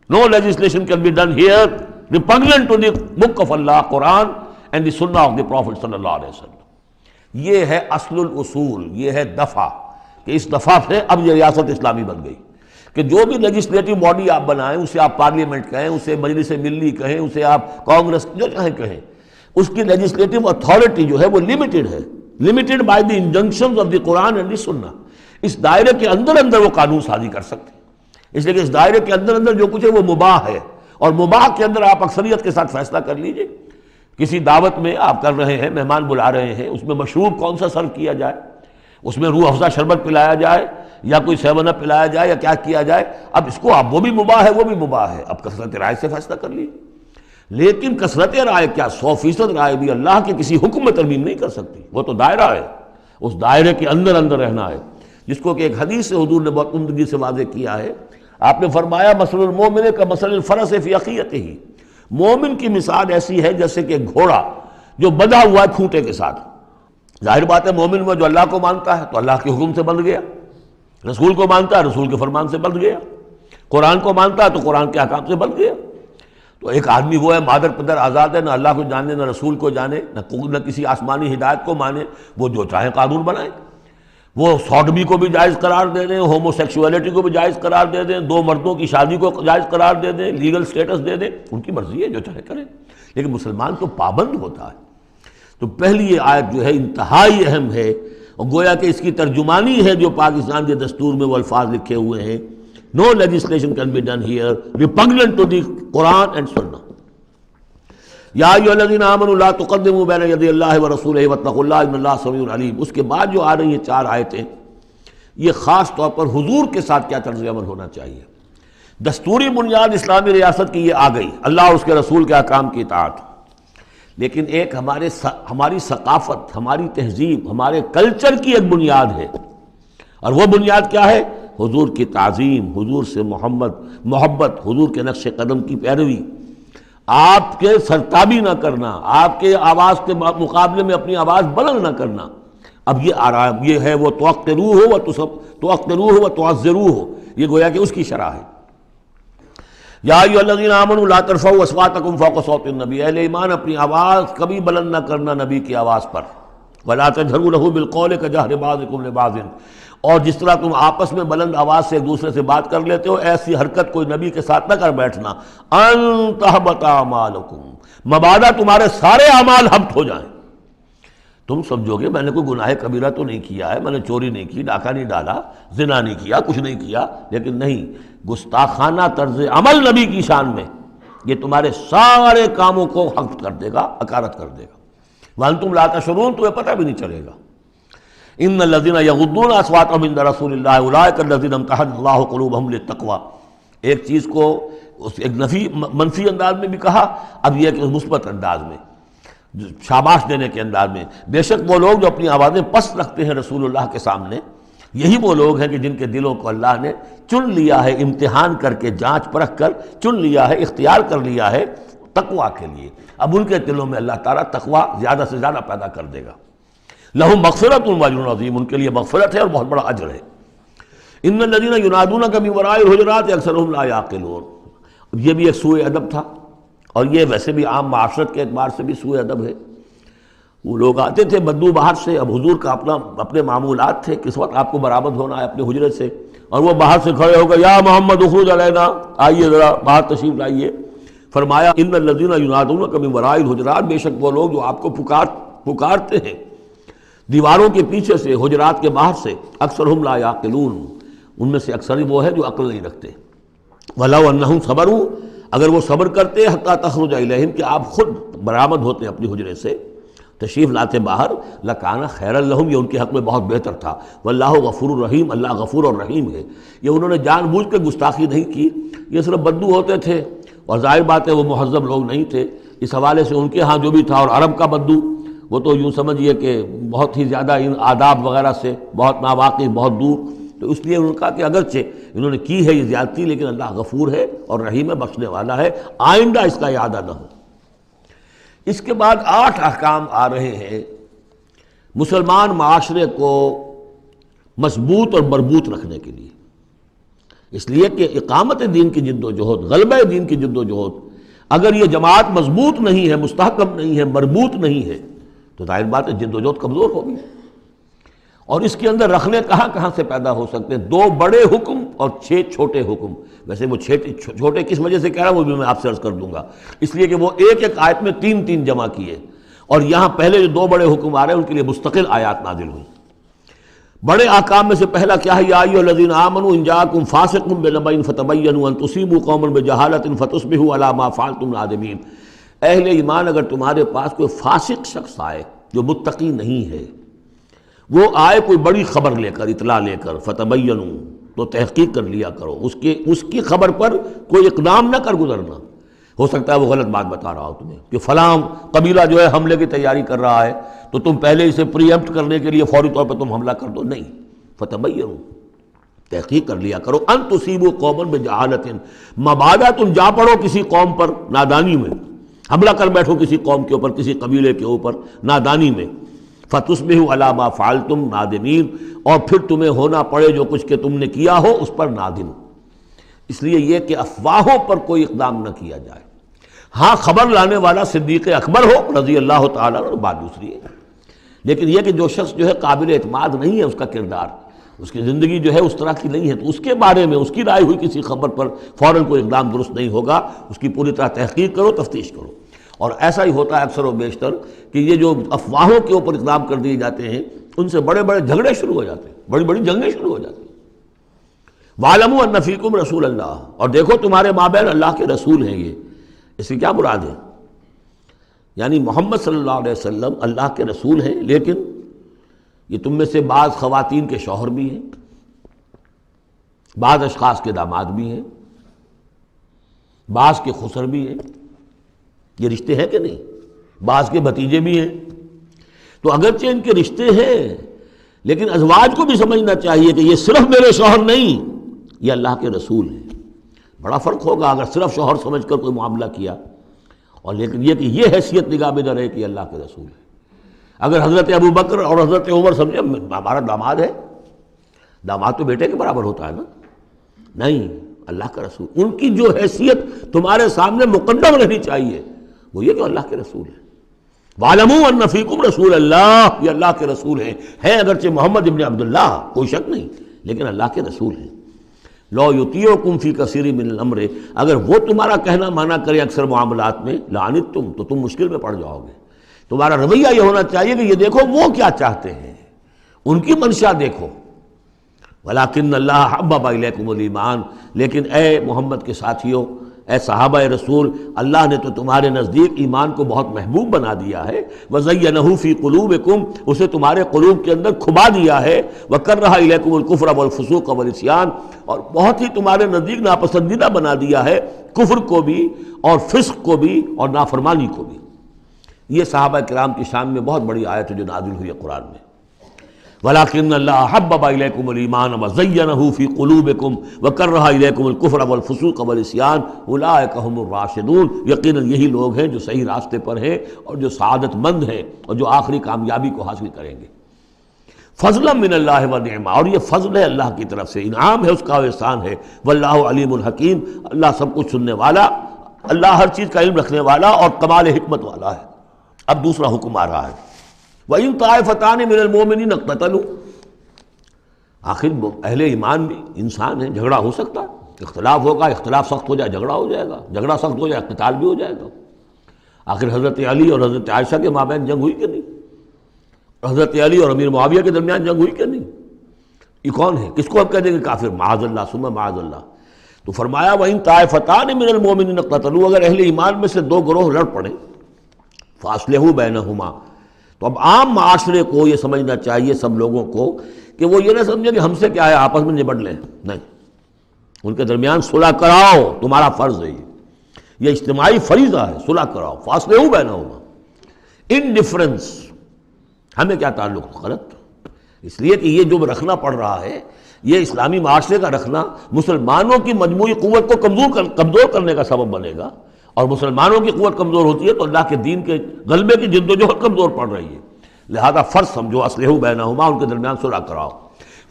no legislation can be done here repugnant to the book of Allah Quran and the Sunnah of the profit صلی اللہ علیہ وسلم۔ یہ ہے اصل الاصول، یہ ہے دفعہ، کہ اس دفعہ سے اب یہ ریاست اسلامی بن گئی کہ جو بھی لیجسلیٹو باڈی آپ بنائیں، اسے آپ پارلیمنٹ کہیں، اسے مجلس ملی کہیں، اسے آپ کانگریس جو چاہیں کہیں، اس کی لیجسلیٹو اتھارٹی جو ہے وہ لمیٹڈ ہے، limited by the injunctions of the Quran and the Sunnah. اس دائرے کے اندر اندر وہ قانون سازی کر سکتے ہیں، اس لیے کہ اس دائرے کے اندر اندر جو کچھ ہے وہ مباح ہے، اور مباح کے اندر آپ اکثریت کے ساتھ فیصلہ کر لیجئے۔ کسی دعوت میں آپ کر رہے ہیں، مہمان بلا رہے ہیں، اس میں مشروب کون سا سرو کیا جائے، اس میں روح افزا شربت پلایا جائے یا کوئی 7 اپ پلایا جائے یا کیا کیا جائے، اب اس کو آپ وہ بھی مباح ہے وہ بھی مباح ہے، اب کثرت رائے سے فیصلہ کر لیجیے۔ لیکن کثرت رائے کیا 100% رائے بھی اللہ کے کسی حکم میں ترمیم نہیں کر سکتی، وہ تو دائرہ ہے، اس دائرے کے اندر اندر رہنا ہے، جس کو کہ ایک حدیث سے حضور نے بہت عمدگی سے واضح کیا ہے۔ آپ نے فرمایا مثل المومن کا مثل الفرس فی عقیتہ، مومن کی مثال ایسی ہے جیسے کہ گھوڑا جو بندھا ہوا ہے کھوٹے کے ساتھ۔ ظاہر بات ہے مومن میں جو اللہ کو مانتا ہے تو اللہ کے حکم سے بندھ گیا، رسول کو مانتا ہے رسول کے فرمان سے بندھ گیا، قرآن کو مانتا ہے تو قرآن کے احکام سے بندھ گیا۔ تو ایک آدمی وہ ہے مادر پدر آزاد ہے، نہ اللہ کو جانے نہ رسول کو جانے نہ کسی آسمانی ہدایت کو مانے، وہ جو چاہے قانون بنائے، وہ سوڈمی کو بھی جائز قرار دے دیں، ہومو سیکشولیٹی کو بھی جائز قرار دے دیں، 2 مردوں کی شادی کو جائز قرار دے دیں، لیگل سٹیٹس دے دیں، ان کی مرضی ہے جو چاہے کریں، لیکن مسلمان تو پابند ہوتا ہے۔ تو پہلی یہ آیت جو ہے انتہائی اہم ہے، اور گویا کہ اس کی ترجمانی ہے جو پاکستان کے دستور میں وہ الفاظ لکھے ہوئے ہیں، no legislation can be done here repugnant to the Quran and Sunnah۔ یا ایھا الذین آمنوا لا تقدموا بین یدی اللہ ورسولہ واتقوا اللہ ان اللہ سمیع علیم۔ اس کے بعد جو آ رہی ہیں 4 آیتیں، یہ خاص طور پر حضور کے ساتھ کیا طرز عمل ہونا چاہیے۔ دستوری بنیاد اسلامی ریاست کی یہ آ گئی، اللہ اور اس کے رسول کے احکام کی اطاعت، لیکن ایک ہماری ثقافت، ہماری تہذیب، ہمارے کلچر کی ایک بنیاد ہے، اور وہ بنیاد کیا ہے؟ حضور کی تعظیم، حضور سے محبت، حضور کے نقش قدم کی پیروی، آپ کے سرتابی نہ کرنا، آپ کے آواز کے مقابلے میں اپنی آواز بلند نہ کرنا۔ اب یہ آرام یہ ہے وہ توقروہ و تعزروہ، یہ گویا کہ اس کی شرح ہے۔ یا ایھا الذین آمنوا لا ترفعوا اصواتکم فوق صوت النبی، اہل ایمان اپنی آواز کبھی بلند نہ کرنا نبی کی آواز پر، ولا تجہروا لہ بالقول کجہر بعضکم لبعض، اور جس طرح تم آپس میں بلند آواز سے ایک دوسرے سے بات کر لیتے ہو، ایسی حرکت کوئی نبی کے ساتھ نہ کر بیٹھنا۔ ان تحبط اعمالکم، مبادا تمہارے سارے اعمال حبط ہو جائیں۔ تم سمجھو گے میں نے کوئی گناہ کبیرہ تو نہیں کیا ہے، میں نے چوری نہیں کی، ڈاکہ نہیں ڈالا، زنا نہیں کیا، کچھ نہیں کیا، لیکن نہیں، گستاخانہ طرز عمل نبی کی شان میں یہ تمہارے سارے کاموں کو حبط کر دے گا، اکارت کر دے گا۔ وانتم لا تشعرون، تمہیں پتہ بھی نہیں چلے گا۔ ان الذین یغضون اصواتهم عند رسول اللہ اولئک الذین امتحن اللہ قلوبهم للتقوی، ایک چیز کو ایک منفی انداز میں بھی کہا، اب یہ کہ مثبت انداز میں، شاباش دینے کے انداز میں، بے شک وہ لوگ جو اپنی آوازیں پست رکھتے ہیں رسول اللہ کے سامنے، یہی وہ لوگ ہیں کہ جن کے دلوں کو اللہ نے چن لیا ہے، امتحان کر کے جانچ پرکھ کر چن لیا ہے، اختیار کر لیا ہے تقوی کے لیے۔ اب ان کے دلوں میں اللہ تعالیٰ تقوی زیادہ سے زیادہ پیدا کر دے گا۔ لہم مغفرۃ واجر عظیم، ان کے لیے مغفرت ہے اور بہت بڑا اجر ہے۔ ان الذین ینادونک من وراء الحجرات اکثرهم لا یعقلون، یہ بھی ایک سوء ادب تھا، اور یہ ویسے بھی عام معاشرت کے اعتبار سے بھی سوء ادب ہے۔ وہ لوگ آتے تھے بدو باہر سے، اب حضور کا اپنے معمولات تھے، کس وقت آپ کو برآمد ہونا ہے اپنے حجرے سے، اور وہ باہر سے کھڑے ہو گئے، یا محمد اخرج علینا، آئیے ذرا باہر تشریف لائیے۔ فرمایا ان الذین ینادونک من وراء الحجرات، بے شک وہ لوگ جو آپ کو پکارتے ہیں دیواروں کے پیچھے سے، حجرات کے باہر سے، اکثرهم لا یعقلون، ان میں سے اکثر وہ ہے جو عقل نہیں رکھتے۔ وَلَوْ أَنَّهُمْ صَبَرُوا، اگر وہ صبر کرتے حتیٰ تخرج الیہم، کہ آپ خود برآمد ہوتے اپنی حجرے سے، تشریف لاتے باہر، لَكَانَ خَيْرًا لَهُمْ، یہ ان کے حق میں بہت بہتر تھا۔ وَاللَّهُ غَفُورٌ رَحِيمٌ، اللہ غفور اور رحیم ہے۔ یہ انہوں نے جان بوجھ کے گستاخی نہیں کی، یہ صرف بدو ہوتے تھے، اور ظاہر بات ہے وہ مہذب لوگ نہیں تھے، اس حوالے سے ان کے ہاں جو بھی تھا، اور عرب کا بدو وہ تو یوں سمجھیے کہ بہت ہی زیادہ ان آداب وغیرہ سے بہت ناواقف، بہت دور، تو اس لیے انہوں نے کہا کہ اگرچہ انہوں نے کی ہے یہ زیادتی، لیکن اللہ غفور ہے اور رحیم ہے، بخشنے والا ہے، آئندہ اس کا اعادہ نہ ہو۔ اس کے بعد 8 احکام آ رہے ہیں مسلمان معاشرے کو مضبوط اور مربوط رکھنے کے لیے، اس لیے کہ اقامت دین کی جد و جہد، غلبہ دین کی جد و جہد، اگر یہ جماعت مضبوط نہیں ہے، مستحکم نہیں ہے، مربوط نہیں ہے، تو ظاہر بات ہے جدوجہد کمزور ہوگی. اور اس کے اندر رکھنے کہاں سے پیدا ہو سکتے ہیں؟ 2 بڑے حکم اور 6 چھوٹے حکم. ویسے وہ چھوٹے کس وجہ سے کہہ رہا ہوں وہ بھی میں آپ سے عرض کر دوں گا. اس لیے کہ وہ ایک آیت میں 3 جمع کیے، اور یہاں پہلے جو 2 بڑے حکم آ رہے ہیں ان کے لیے مستقل آیات نازل ہوئی. بڑے احکام میں سے پہلا کیا ہے؟ یا ایھا الذین آمنوا ان جاءکم فاسق بنبأ فتبینوا ان تصیبوا قوما بجہالۃ فتصبحوا علی ما فعلتم نادمین. اہل ایمان اگر تمہارے پاس کوئی فاسق شخص آئے جو متقی نہیں ہے، وہ آئے کوئی بڑی خبر لے کر، اطلاع لے کر، فتبینوا تو تحقیق کر لیا کرو، اس کی خبر پر کوئی اقدام نہ کر گزرنا. ہو سکتا ہے وہ غلط بات بتا رہا ہو تمہیں کہ فلاں قبیلہ جو ہے حملے کی تیاری کر رہا ہے، تو تم پہلے اسے پری ایمپٹ کرنے کے لیے فوری طور پر تم حملہ کر دو. نہیں، فتبینوا تحقیق کر لیا کرو. ان تصیبوا قوما بجہالۃ، مبادا تم جا پڑو کسی قوم پر نادانی میں، حملہ کر بیٹھو کسی قوم کے اوپر، کسی قبیلے کے اوپر نادانی میں، فتصبحوا علی ما فعلتم نادمین، اور پھر تمہیں ہونا پڑے جو کچھ کہ تم نے کیا ہو اس پر نادم. اس لیے یہ کہ افواہوں پر کوئی اقدام نہ کیا جائے. ہاں خبر لانے والا صدیق اکبر ہو رضی اللہ تعالیٰ عنہ، بات دوسری ہے. لیکن یہ کہ جو شخص جو ہے قابل اعتماد نہیں ہے، اس کا کردار، اس کی زندگی جو ہے اس طرح کی نہیں ہے، تو اس کے بارے میں اس کی رائے ہوئی کسی خبر پر فوراً کوئی اقدام درست نہیں ہوگا. اس کی پوری طرح تحقیق کرو، تفتیش کرو. اور ایسا ہی ہوتا ہے اکثر و بیشتر کہ یہ جو افواہوں کے اوپر اقدام کر دیے جاتے ہیں، ان سے بڑے بڑے جھگڑے شروع ہو جاتے ہیں، بڑی بڑی جنگیں شروع ہو جاتی ہیں. وَاعْلَمُوا أَنَّ فِيكُمْ رَسُولَ اللَّهِ، اور دیکھو تمہارے مابین اللہ کے رسول ہیں. یہ اس سے کیا مراد ہے؟ یعنی محمد صلی اللہ علیہ وسلم اللہ کے رسول ہیں، لیکن یہ تم میں سے بعض خواتین کے شوہر بھی ہیں، بعض اشخاص کے داماد بھی ہیں، بعض کے خسر بھی ہیں. یہ رشتے ہیں کہ نہیں؟ بعض کے بھتیجے بھی ہیں. تو اگرچہ ان کے رشتے ہیں، لیکن ازواج کو بھی سمجھنا چاہیے کہ یہ صرف میرے شوہر نہیں، یہ اللہ کے رسول ہیں. بڑا فرق ہوگا اگر صرف شوہر سمجھ کر کوئی معاملہ کیا، اور لیکن یہ کہ یہ حیثیت نگاہ میں نہ رہے کہ یہ اللہ کے رسول ہے. اگر حضرت ابو بکر اور حضرت عمر سمجھے ہمارا داماد ہے، داماد تو بیٹے کے برابر ہوتا ہے نا، نہیں، اللہ کا رسول. ان کی جو حیثیت تمہارے سامنے مقدم رہنی چاہیے وہ یہ کہ اللہ کے رسول ہے. وَاعْلَمُوا أَنَّ فِيكُمْ رَسُولَ اللَّهِ، یہ اللہ کے رسول ہیں اگرچہ محمد ابن عبداللہ، کوئی شک نہیں، لیکن اللہ کے رسول ہیں. لَوْ يُطِيعُكُمْ فِي كَثِيرٍ مِّنَ الْأَمْرِ، اگر وہ تمہارا کہنا مانا کرے اکثر معاملات میں، لَعَنِتُّمْ، تو تم مشکل میں پڑ جاؤ گے. تمہارا رویہ یہ ہونا چاہیے کہ یہ دیکھو وہ کیا چاہتے ہیں، ان کی منشا دیکھو. وَلَٰكِنَّ اللَّهَ حَبَّبَ إِلَيْكُمُ الْإِيمَانَ، لیکن اے محمد کے ساتھیوں، اے صحابہ رسول، اللہ نے تو تمہارے نزدیک ایمان کو بہت محبوب بنا دیا ہے. وَزَيَّنَهُ فِي قُلُوبِكُمْ، اسے تمہارے قلوب کے اندر کھبا دیا ہے. وَكَرَّهَ إِلَيْكُمُ الْكُفْرَ وَالْفُسُوقَ وَالْعِصْيَانَ، اور بہت ہی تمہارے نزدیک ناپسندیدہ بنا دیا ہے کفر کو بھی اور فسق کو بھی اور نافرمانی کو بھی. یہ صحابہ کرام کی شان میں بہت بڑی آیت ہے جو نازل ہوئی ہے قرآن میں. وَلَٰكِنَّ اللَّهَ حَبَّبَ إِلَيْكُمُ الْإِيمَانَ وَزَيَّنَهُ فِي قُلُوبِكُمْ وَكَرَّهَ إِلَيْكُمُ الْكُفْرَ وَالْفُسُوقَ وَالْعِصْيَانَ أُولَٰئِكَ هُمُ الرَّاشِدُونَ، یقیناً یہی لوگ ہیں جو صحیح راستے پر ہیں اور جو سعادت مند ہیں اور جو آخری کامیابی کو حاصل کریں گے. فضلا من اللہ ونعما، اور یہ فضل ہے اللہ کی طرف سے، انعام ہے اس کا، احسان ہے. واللہ علیم الحکیم، اللہ سب کچھ سننے والا، اللہ ہر چیز کا علم رکھنے والا اور کمال حکمت والا ہے. اب دوسرا حکم آ رہا ہے، وَإِن طَائِفَتَانِ مِنَ الْمُؤْمِنِينَ اقْتَتَلُوا، آخر اہل ایمان بھی انسان ہیں، جھگڑا ہو سکتا ہے، اختلاف ہوگا، اختلاف سخت ہو جائے جھگڑا ہو جائے گا، جھگڑا سخت ہو جائے قتال بھی ہو جائے گا. آخر حضرت علی اور حضرت عائشہ کے مابین جنگ ہوئی کہ نہیں؟ حضرت علی اور امیر معاویہ کے درمیان جنگ ہوئی کہ نہیں؟ یہ کون ہے؟ کس کو اب کہہ دیں گے کافر؟ معاذ اللہ ثم معاذ اللہ. تو فرمایا وَإِن طَائِفَتَانِ مِنَ الْمُؤْمِنِينَ اقْتَتَلُوا، اگر اہل ایمان میں سے 2 گروہ لڑ پڑے، فَأَصْلِحُوا بَيْنَهُمَا، تو اب عام معاشرے کو یہ سمجھنا چاہیے، سب لوگوں کو، کہ وہ یہ نہ سمجھے کہ ہم سے کیا ہے، آپس میں نبٹ لیں. نہیں، ان کے درمیان صلح کراؤ، تمہارا فرض ہے، یہ اجتماعی فریضہ ہے، صلح کراؤ. فَأَصْلِحُوا بَيْنَهُمَا. انڈیفرنس ہمیں کیا تعلق؟ غلط. اس لیے کہ یہ جو رکھنا پڑ رہا ہے، یہ اسلامی معاشرے کا رکھنا مسلمانوں کی مجموعی قوت کو کمزور کرنے کا سبب بنے گا، اور مسلمانوں کی قوت کمزور ہوتی ہے تو اللہ کے دین کے غلبے کی جد و جہد کمزور پڑ رہی ہے. لہذا فرض سمجھو، اصلحوا بینہما، ان کے درمیان صلح کراؤ.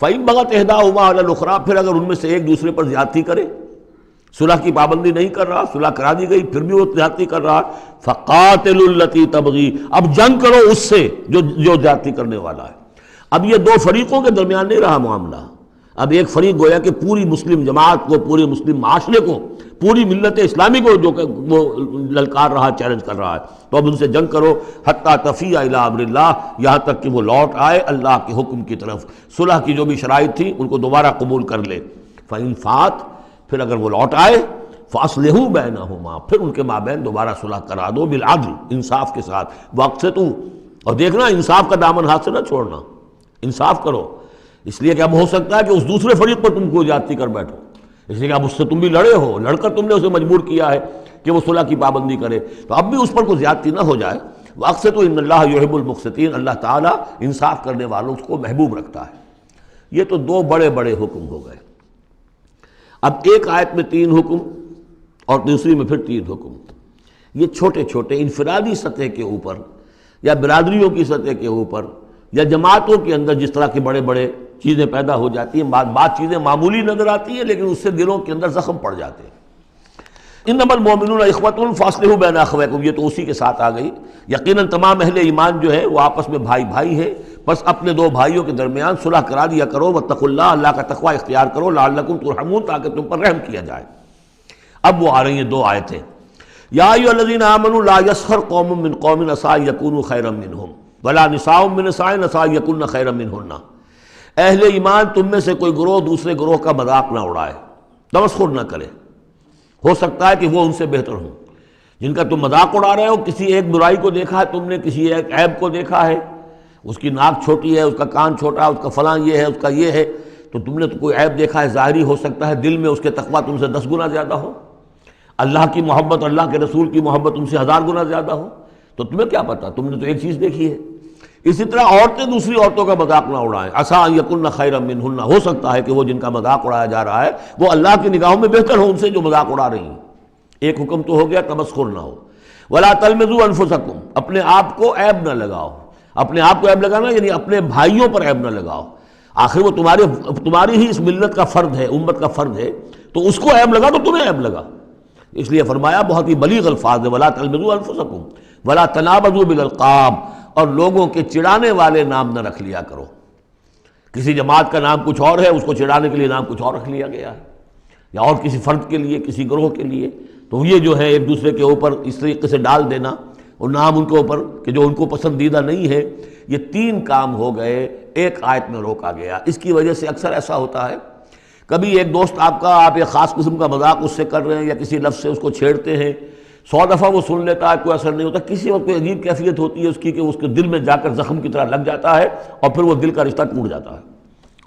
فَإِن بَغَتْ إِحْدَاهُمَا عَلَى الْأُخْرَىٰ، پھر اگر ان میں سے ایک دوسرے پر زیادتی کرے، صلح کی پابندی نہیں کر رہا، صلح کرا دی گئی پھر بھی وہ زیادتی کر رہا، فقاتلوا التی تبغی، اب جنگ کرو اس سے جو زیادتی کرنے والا ہے۔ اب یہ دو فریقوں کے درمیان نہیں رہا معاملہ، اب ایک فریق گویا کہ پوری مسلم جماعت کو، پورے مسلم معاشرے کو، پوری ملت اسلامی کو جو کہ وہ للکار رہا، چیلنج کر رہا ہے، تو اب ان سے جنگ کرو حتی تفیء الی امر اللہ، یہاں تک کہ وہ لوٹ آئے اللہ کے حکم کی طرف۔ صلح کی جو بھی شرائط تھی ان کو دوبارہ قبول کر لے۔ فإن فات، پھر اگر وہ لوٹ آئے، فاصلحوا بینہما، پھر ان کے مابین دوبارہ صلح کرا دو، بالعدل، انصاف کے ساتھ، واقسطوا، اور دیکھنا انصاف کا دامن ہاتھ سے نہ چھوڑنا، انصاف کرو، اس لیے کہ اب ہو سکتا ہے کہ اس دوسرے فریق پر تم کو زیادتی کر بیٹھو، اس لیے کہ اب اس سے تم بھی لڑے ہو، لڑ کر تم نے اسے مجبور کیا ہے کہ وہ صلح کی پابندی کرے، تو اب بھی اس پر کوئی زیادتی نہ ہو جائے۔ واقسطوا ان اللہ یحب المقسطین، اللہ تعالیٰ انصاف کرنے والوں کو محبوب رکھتا ہے۔ یہ تو دو بڑے بڑے حکم ہو گئے۔ اب ایک آیت میں 3 حکم اور دوسری میں پھر 3 حکم، یہ چھوٹے چھوٹے انفرادی سطح کے اوپر یا برادریوں کی سطح کے اوپر یا جماعتوں کے اندر جس طرح کے بڑے بڑے چیزیں پیدا ہو جاتی ہیں، بعض چیزیں معمولی نظر آتی ہیں لیکن اس سے دلوں کے اندر زخم پڑ جاتے ہیں۔ انما المؤمنون اخوۃ فاصلحوا بین اخویکم، یہ تو اسی کے ساتھ آ گئی۔ یقیناً تمام اہل ایمان جو ہے وہ آپس میں بھائی بھائی ہے، بس اپنے دو بھائیوں کے درمیان صلح کرا دیا کرو، واتقوا اللہ، اللہ کا تقوی اختیار کرو، لعلکم ترحمون، تاکہ تم پر رحم کیا جائے۔ اب وہ آ رہی ہیں 2 آیتیں، یا ایھا الذین آمنوا لا یسخر قوم من قوم عسى ان یکونوا خیرا منہم ولا نساء من نساء عسى ان یکن خیرا منہن، اہل ایمان تم میں سے کوئی گروہ دوسرے گروہ کا مذاق نہ اڑائے، تمسخر نہ کرے، ہو سکتا ہے کہ وہ ان سے بہتر ہوں۔ جن کا تم مذاق اڑا رہے ہو، کسی ایک برائی کو دیکھا ہے تم نے، کسی ایک عیب کو دیکھا ہے، اس کی ناک چھوٹی ہے، اس کا کان چھوٹا ہے، اس کا فلاں یہ ہے، اس کا یہ ہے، تو تم نے تو کوئی عیب دیکھا ہے ظاہری، ہو سکتا ہے دل میں اس کے تقویٰ تم سے 10 گنا زیادہ ہو، اللہ کی محبت، اللہ کے رسول کی محبت تم سے 1000 گنا زیادہ ہو، تو تمہیں کیا پتا، تم نے تو ایک چیز دیکھی ہے۔ اسی طرح عورتیں دوسری عورتوں کا مذاق نہ اڑائیں، عسى ان یکن خیرا منہن، ہو سکتا ہے کہ وہ جن کا مذاق اڑایا جا رہا ہے وہ اللہ کی نگاہوں میں بہتر ہو ان سے جو مذاق اڑا رہی ہیں۔ ایک حکم تو ہو گیا تمسخر نہ ہو۔ ولا تلمزوا انفسکم، اپنے آپ کو عیب نہ لگاؤ، اپنے آپ کو عیب لگانا یعنی اپنے بھائیوں پر عیب نہ لگاؤ، آخر وہ تمہاری ہی اس ملت کا فرد ہے، امت کا فرد ہے، تو اس کو عیب لگا تو تمہیں عیب لگا، اس لیے فرمایا بہت ہی بلیغ الفاظ ہے، ولا تلمزوا انفسکم ولا تنابزوا بالالقاب، اور لوگوں کے چڑانے والے نام نہ رکھ لیا کرو۔ کسی جماعت کا نام کچھ اور ہے، اس کو چڑانے کے لیے نام کچھ اور رکھ لیا گیا ہے، یا اور کسی فرد کے لیے، کسی گروہ کے لیے، تو یہ جو ہے ایک دوسرے کے اوپر اس طریقے سے ڈال دینا اور نام ان کے اوپر کہ جو ان کو پسندیدہ نہیں ہے، یہ 3 کام ہو گئے، ایک آیت میں روکا گیا۔ اس کی وجہ سے اکثر ایسا ہوتا ہے، کبھی ایک دوست آپ ایک خاص قسم کا مذاق اس سے کر رہے ہیں یا کسی لفظ سے اس کو چھیڑتے ہیں، 100 دفعہ وہ سن لیتا ہے، کوئی اثر نہیں ہوتا، کسی وقت کوئی عجیب کیفیت ہوتی ہے اس کی کہ اس کے دل میں جا کر زخم کی طرح لگ جاتا ہے اور پھر وہ دل کا رشتہ ٹوٹ جاتا ہے،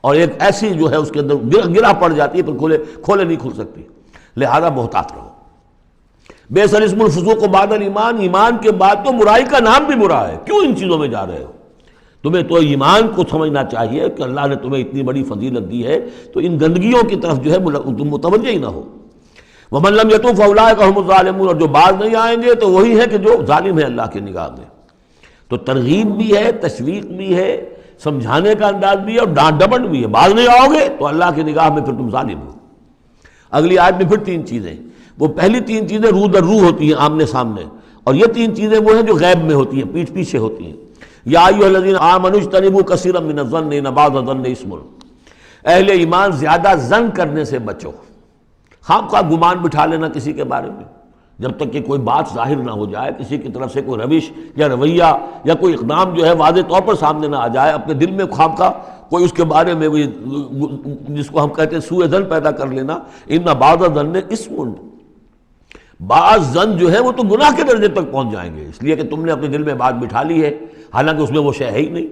اور ایک ایسی جو ہے اس کے اندر گرہ پڑ جاتی ہے، پھر کھولے نہیں کھل سکتی۔ لہذا محتاط رہو۔ بئس الاسم الفسوق بعد الایمان، ایمان کے بعد تو برائی کا نام بھی برا ہے، کیوں ان چیزوں میں جا رہے ہو؟ تمہیں تو ایمان کو سمجھنا چاہیے کہ اللہ نے تمہیں اتنی بڑی فضیلت دی ہے، تو ان گندگیوں کی طرف جو ہے تم متوجہ ہی نہ ہو۔ ومن لم یتوب فاولئک هم الظالمون، اور جو باز نہیں آئیں گے تو وہی ہے کہ جو ظالم ہے اللہ کی نگاہ میں۔ تو ترغیب بھی ہے، تشویق بھی ہے، سمجھانے کا انداز بھی ہے، اور ڈانٹ ڈپٹ بھی ہے، باز نہیں آؤ گے تو اللہ کی نگاہ میں پھر تم ظالم ہو۔ اگلی آیت میں پھر 3 چیزیں، وہ پہلی 3 چیزیں رو در رو ہوتی ہیں آمنے سامنے، اور یہ 3 چیزیں وہ ہیں جو غیب میں ہوتی ہیں، پیٹھ پیچھے ہوتی ہیں۔ یا ایھا الذین آمنوا اجتنبوا کثیرا من الظن ان بعض الظن اسم، اہل ایمان زیادہ ظن کرنے سے بچو، خام خواہ گمان بٹھا لینا کسی کے بارے میں، جب تک کہ کوئی بات ظاہر نہ ہو جائے، کسی کی طرف سے کوئی روش یا رویہ یا کوئی اقدام جو ہے واضح طور پر سامنے نہ آ جائے، اپنے دل میں خام خواہ کوئی اس کے بارے میں جس کو ہم کہتے ہیں سوء ظن پیدا کر لینا، ان بعض الظن اسم، بعض ظن جو ہے وہ تو گناہ کے درجے تک پہنچ جائیں گے، اس لیے کہ تم نے اپنے دل میں بات بٹھا لی ہے حالانکہ اس میں وہ شے ہے ہی نہیں،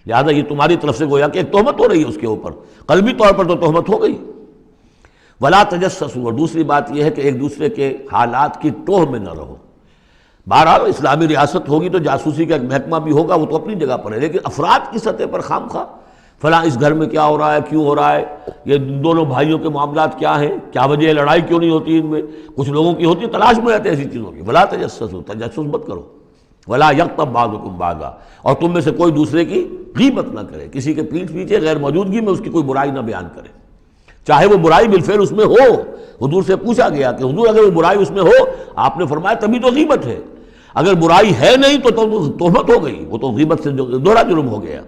لہذا یہ تمہاری طرف سے گویا کہ ایک تہمت ہو رہی ہے اس کے اوپر، قلبی طور پر تو تہمت ہو گئی۔ ولا تجسسوا، اور دوسری بات یہ ہے کہ ایک دوسرے کے حالات کی ٹوہ میں نہ رہو۔ بہرحال اسلامی ریاست ہوگی تو جاسوسی کا ایک محکمہ بھی ہوگا، وہ تو اپنی جگہ پر ہے، لیکن افراد کی سطح پر خام خواہ فلاں اس گھر میں کیا ہو رہا ہے، کیوں ہو رہا ہے، یہ دونوں بھائیوں کے معاملات کیا ہیں، کیا وجہ ہے، لڑائی کیوں نہیں ہوتی ان میں، کچھ لوگوں کی ہوتی ہے، تلاش میں رہتے ہیں ایسی چیزوں کی۔ ولا تجسسوا، تجسس مت کرو۔ ولا یغتب بعضکم بعضا، اور تم میں سے کوئی دوسرے کی غیبت نہ کرے، کسی کے پیٹھ پیچھے غیر موجودگی میں اس کی کوئی برائی نہ بیان کرے۔ چاہے وہ برائی بالفعل اس میں ہو۔ حضور سے پوچھا گیا کہ حضور اگر وہ برائی اس میں ہو، آپ نے فرمایا تبھی تو غیبت ہے، اگر برائی ہے نہیں تو تہمت ہو گئی، وہ تو غیبت سے دوہرا جرم ہو گیا۔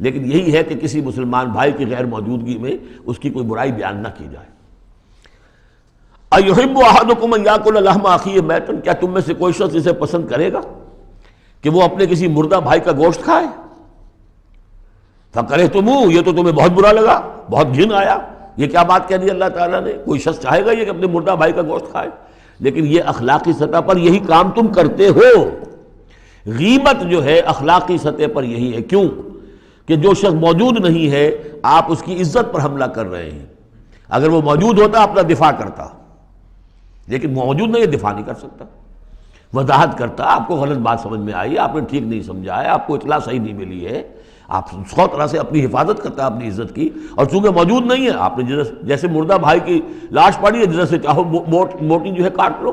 لیکن یہی ہے کہ کسی مسلمان بھائی کی غیر موجودگی میں اس کی کوئی برائی بیان نہ کی جائے۔ اَيُحِبُّ أَحَدُكُمْ أَن يَأْكُلَ لَحْمَ أَخِيهِ مَيْتًا، کیا تم میں سے کوئی شخص اسے پسند کرے گا کہ وہ اپنے کسی مردہ بھائی کا گوشت کھائے؟ فَكَرِهْتُمُوهُ، یہ تو تمہیں بہت برا لگا، بہت گھن آیا، یہ کیا بات کہہ دی اللہ تعالیٰ نے؟ کوئی شخص چاہے گا یہ کہ اپنے مردہ بھائی کا گوشت کھائے؟ لیکن یہ اخلاقی سطح پر یہی کام تم کرتے ہو۔ غیبت جو ہے اخلاقی سطح پر یہی ہے۔ کیوں کہ جو شخص موجود نہیں ہے آپ اس کی عزت پر حملہ کر رہے ہیں۔ اگر وہ موجود ہوتا اپنا دفاع کرتا، لیکن موجود نہیں ہے، دفاع نہیں کر سکتا، وضاحت کرتا، آپ کو غلط بات سمجھ میں آئی، آپ نے ٹھیک نہیں سمجھا ہے، آپ کو اطلاع صحیح نہیں ملی ہے، آپ سو طرح سے اپنی حفاظت کرتا ہے اپنی عزت کی، اور چونکہ موجود نہیں ہے آپ نے جیسے مردہ بھائی کی لاش پڑی ہے جدھر سے چاہو موٹی جو ہے کاٹ لو،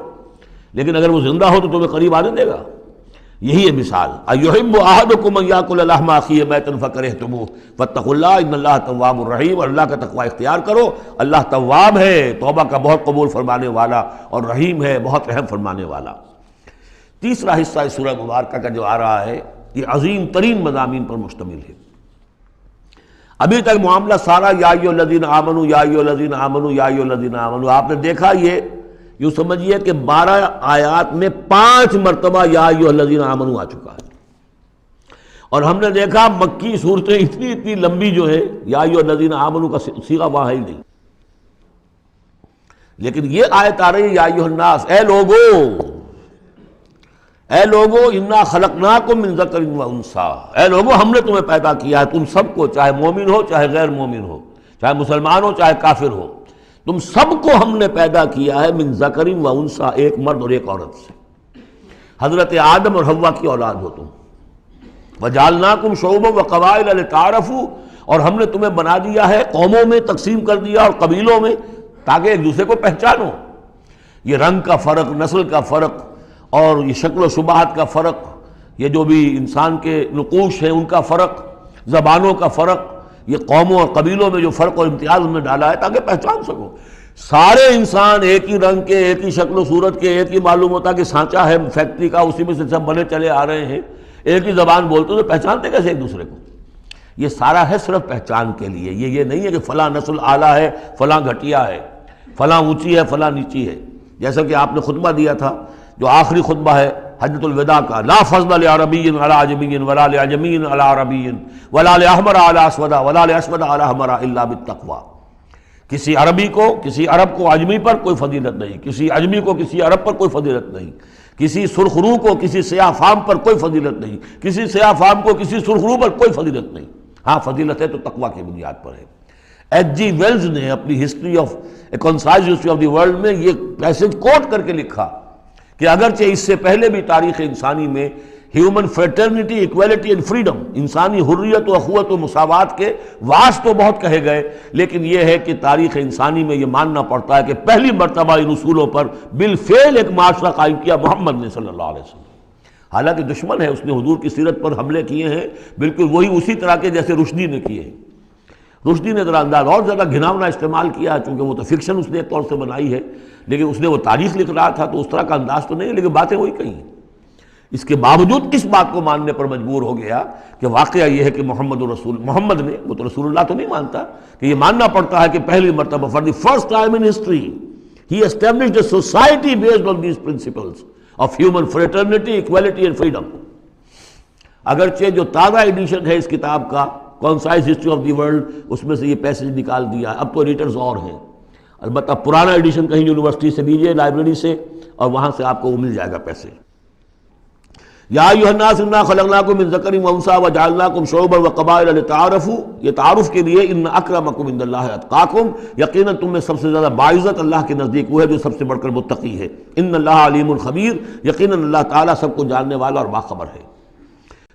لیکن اگر وہ زندہ ہو تو تمہیں قریب آنے دے گا۔ یہی ہے مثال۔ اَيُحِبُّ أَحَدُكُمْ أَن يَأْكُلَ لَحْمَ أَخِيهِ مَيْتًا فَكَرِهْتُمُوهُ فَاتَّقُوا اللَّهَ إِنَّ اللَّهَ تَوَّابٌ رَحِيمٌ، اور اللہ کا تقوی اختیار کرو، اللہ تواب ہے، توبہ کا بہت قبول فرمانے والا، اور رحیم ہے، بہت رحم فرمانے والا۔ تیسرا حصہ اس سورہ مبارکہ کا جو آ رہا ہے یہ عظیم ترین مضامین پر مشتمل ہے۔ ابھی تک معاملہ سارا یا ایھا الذین آمنوا یا ایھا الذین آمنوا یا ایھا الذین آمنوا، آپ نے دیکھا یہ یوں سمجھیے کہ 12 آیات میں 5 مرتبہ یا ایھا الذین آمنوا آ چکا ہے، اور ہم نے دیکھا مکی صورتیں اتنی لمبی جو ہے یا ایھا الذین آمنوا کا صیغہ وہاں ہے ہی نہیں، لیکن یہ آیت آ رہی ہے یا ایھا الناس، اے لوگو انا خلقناکم من ذکر و انثی، اے لوگو ہم نے تمہیں پیدا کیا ہے، تم سب کو، چاہے مومن ہو چاہے غیر مومن ہو، چاہے مسلمان ہو چاہے کافر ہو، تم سب کو ہم نے پیدا کیا ہے من ذکر و انثی، ایک مرد اور ایک عورت سے۔ حضرت آدم اور حوا کی اولاد ہو تم۔ وجعلناکم شعوبا وقبائل لتعارفوا، اور ہم نے تمہیں بنا دیا ہے قوموں میں تقسیم کر دیا اور قبیلوں میں تاکہ ایک دوسرے کو پہچانو۔ یہ رنگ کا فرق، نسل کا فرق، اور یہ شکل و شباہت کا فرق، یہ جو بھی انسان کے نقوش ہیں ان کا فرق، زبانوں کا فرق، یہ قوموں اور قبیلوں میں جو فرق اور امتیاز ہم نے ڈالا ہے تاکہ پہچان سکو۔ سارے انسان ایک ہی رنگ کے، ایک ہی شکل و صورت کے، ایک ہی معلوم ہوتا کہ سانچہ ہے فیکٹری کا، اسی میں سے سب بنے چلے آ رہے ہیں، ایک ہی زبان بولتے تو پہچانتے کیسے ایک دوسرے کو؟ یہ سارا ہے صرف پہچان کے لیے، یہ نہیں ہے کہ فلاں نسل اعلیٰ ہے، فلاں گھٹیا ہے، فلاں اونچی ہے، فلاں نیچی ہے۔ جیسا کہ آپ نے خطبہ دیا تھا جو آخری خطبہ ہے حجۃ الوداع کا، لا فضل لعربی علی عجمی ولا لعجمی علی عربی ولا لاحمر علی اسود ولا لاسود علی احمر الا بالتقوی، کسی عربی کو، کسی عرب کو عجمی پر کوئی فضیلت نہیں، کسی عجمی کو کسی عرب پر کوئی فضیلت نہیں، کسی سرخ رو کو کسی سیاہ فام پر کوئی فضیلت نہیں، کسی سیاہ فام کو کسی سرخ رو پر کوئی فضیلت نہیں۔ ہاں فضیلت ہے تو تقوی کی بنیاد پر ہے۔ ایچ جی ویلز نے اپنی history of a concise history of the world میں یہ پیسج کوٹ کر کے لکھا کہ اگرچہ اس سے پہلے بھی تاریخ انسانی میں human fraternity, equality and freedom, انسانی حریت و اخوت و مساوات کے واس تو بہت کہے گئے، لیکن یہ ہے کہ تاریخ انسانی میں یہ ماننا پڑتا ہے کہ پہلی مرتبہ ان اصولوں پر بالفعل ایک معاشرہ قائم کیا محمد نے صلی اللہ علیہ وسلم۔ حالانکہ دشمن ہے، اس نے حضور کی سیرت پر حملے کیے ہیں بالکل وہی اسی طرح کے جیسے رشدی نے کیے ہیں۔ رشدی نے ذرا انداز اور زیادہ گھناؤنا استعمال کیا، چونکہ وہ تو فکشن اس نے ایک طور سے بنائی ہے، لیکن اس نے وہ تاریخ لکھ رہا تھا تو اس طرح کا انداز تو نہیں ہے، لیکن باتیں وہی کہیں۔ اس کے باوجود کس بات کو ماننے پر مجبور ہو گیا کہ واقعہ یہ ہے کہ محمد نے، وہ تو رسول اللہ تو نہیں مانتا، کہ یہ ماننا پڑتا ہے کہ پہلی مرتبہ for the first time in history he established a society based on these principles of human fraternity, equality and freedom. اگرچہ جو تازہ ایڈیشن ہے اس کتاب کا concise history of the world, اس میں سے یہ پیسج نکال دیا ہے، اب تو ایڈیٹرز اور ہیں، البتہ پرانا ایڈیشن کہیں یونیورسٹی سے لیجیے، لائبریری سے، اور وہاں سے آپ کو وہ مل جائے گا پیسے۔ یا ایھا الناس انا خلقناکم من ذکر و انثی وجعلناکم شعوبا وقبائل لتعارفوا، یہ تعارف کے لیے، ان اکرمکم عند اللہ اتقاکم، یقیناً تم میں سب سے زیادہ باعزت اللہ کے نزدیک وہ ہے جو سب سے بڑھ کر متقی ہے۔ ان اللہ علیم خبیر، یقیناً اللہ تعالیٰ سب کو جاننے والا اور باخبر ہے۔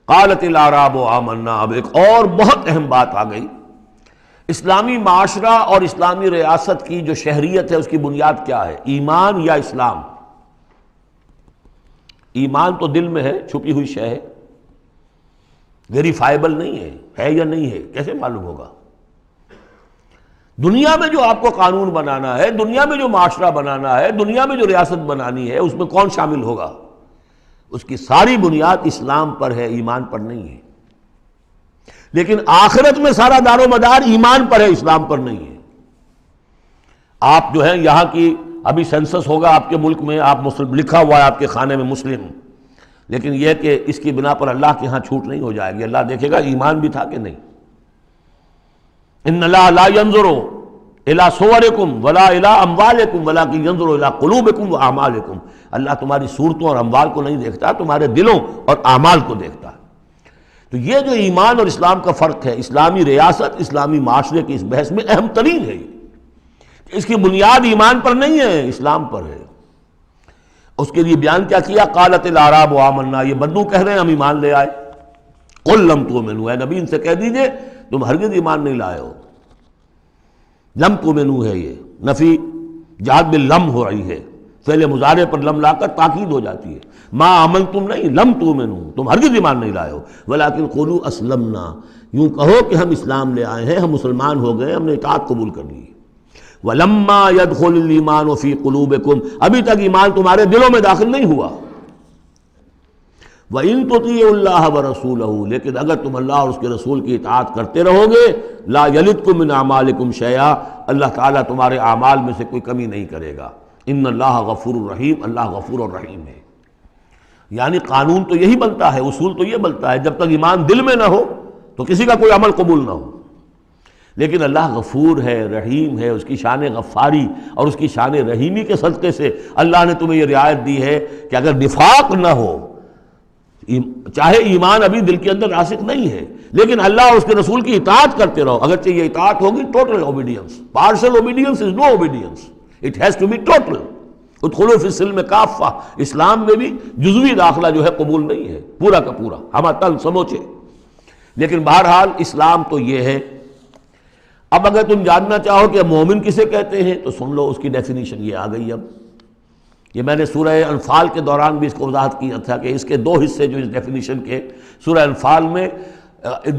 قالت الاعراب آمنا، اب ایک اور بہت اہم بات آ گئی۔ اسلامی معاشرہ اور اسلامی ریاست کی جو شہریت ہے اس کی بنیاد کیا ہے؟ ایمان یا اسلام؟ ایمان تو دل میں ہے، چھپی ہوئی شے ہے، ویریفائبل نہیں ہے یا نہیں ہے، کیسے معلوم ہوگا؟ دنیا میں جو آپ کو قانون بنانا ہے، دنیا میں جو معاشرہ بنانا ہے، دنیا میں جو ریاست بنانی ہے، اس میں کون شامل ہوگا؟ اس کی ساری بنیاد اسلام پر ہے، ایمان پر نہیں ہے۔ لیکن آخرت میں سارا دار و مدار ایمان پر ہے، اسلام پر نہیں ہے۔ آپ جو ہیں یہاں کی ابھی سینسس ہوگا آپ کے ملک میں، آپ مسلم لکھا ہوا ہے آپ کے خانے میں مسلم، لیکن یہ کہ اس کی بنا پر اللہ کے ہاں چھوٹ نہیں ہو جائے گی، اللہ دیکھے گا ایمان بھی تھا کہ نہیں۔ ان اللہ لا ينظر الى صورکم ولا الى اموالکم ولکن ينظر الى قلوبکم واعمالکم، اللہ تمہاری صورتوں اور اموال کو نہیں دیکھتا، تمہارے دلوں اور اعمال کو دیکھتا ہے۔ تو یہ جو ایمان اور اسلام کا فرق ہے، اسلامی ریاست اسلامی معاشرے کی اس بحث میں اہم ترین ہے، اس کی بنیاد ایمان پر نہیں ہے، اسلام پر ہے۔ اس کے لیے بیان کیا کیا؟ قالت الاعراب آمنا، یہ بدو کہہ رہے ہیں ہم ایمان لے آئے۔ قل لم تؤمنوا، اے نبی ان سے کہہ دیجئے تم ہرگز ایمان نہیں لائے ہو۔ لم تؤمنوا ہے، یہ نفی جہاد باللم ہو رہی ہے، فعل مضارع پر لم لا کر تاکید ہو جاتی ہے۔ ما آمنتم نہیں، لم تؤمنوا، تم ہرگز ایمان نہیں لائے ہو، ولکن قولوا اسلمنا، یوں کہو کہ ہم اسلام لے آئے ہیں، ہم مسلمان ہو گئے، ہم نے اطاعت قبول کر لی۔ وَلَمَّا يَدْخُلِ الْإِيمَانُ فِي قُلُوبِكُمْ، ابھی تک ایمان تمہارے دلوں میں داخل نہیں ہوا۔ وَإِن تُطِيعُوا اللَّهَ وَرَسُولَهُ، لیکن اگر تم اللہ اور اس کے رسول کی اطاعت کرتے رہو گے، لَا يَلِدْكُم مِّنْ أَعْمَالِكُمْ شَيْئًا، اللہ تعالیٰ تمہارے اعمال میں سے کوئی کمی نہیں کرے گا۔ ان اللہ غفور الرحیم، اللہ غفور الرحیم ہے۔ یعنی قانون تو یہی بنتا ہے، اصول تو یہ بنتا ہے، جب تک ایمان دل میں نہ ہو تو کسی کا کوئی عمل قبول نہ ہو۔ لیکن اللہ غفور ہے، رحیم ہے، اس کی شان غفاری اور اس کی شان رحیمی کے صدقے سے اللہ نے تمہیں یہ رعایت دی ہے کہ اگر نفاق نہ ہو، چاہے ایمان ابھی دل کے اندر راسخ نہیں ہے، لیکن اللہ اور اس کے رسول کی اطاعت کرتے رہو، اگرچہ یہ اطاعت ہوگی total obedience, partial obedience is no obedience, it has to be total. ادخلوا فی السلم کافہ، اسلام میں بھی جزوی داخلہ جو ہے قبول نہیں ہے، پورا کا پورا ہمہ تن سموچے۔ لیکن بہرحال اسلام تو یہ ہے۔ اب اگر تم جاننا چاہو کہ مومن کسے کہتے ہیں تو سن لو، اس کی ڈیفینیشن یہ آ گئی۔ اب یہ میں نے سورہ انفال کے دوران بھی اس کو وضاحت کیا تھا کہ اس کے دو حصے جو اس ڈیفینیشن کے، سورہ انفال میں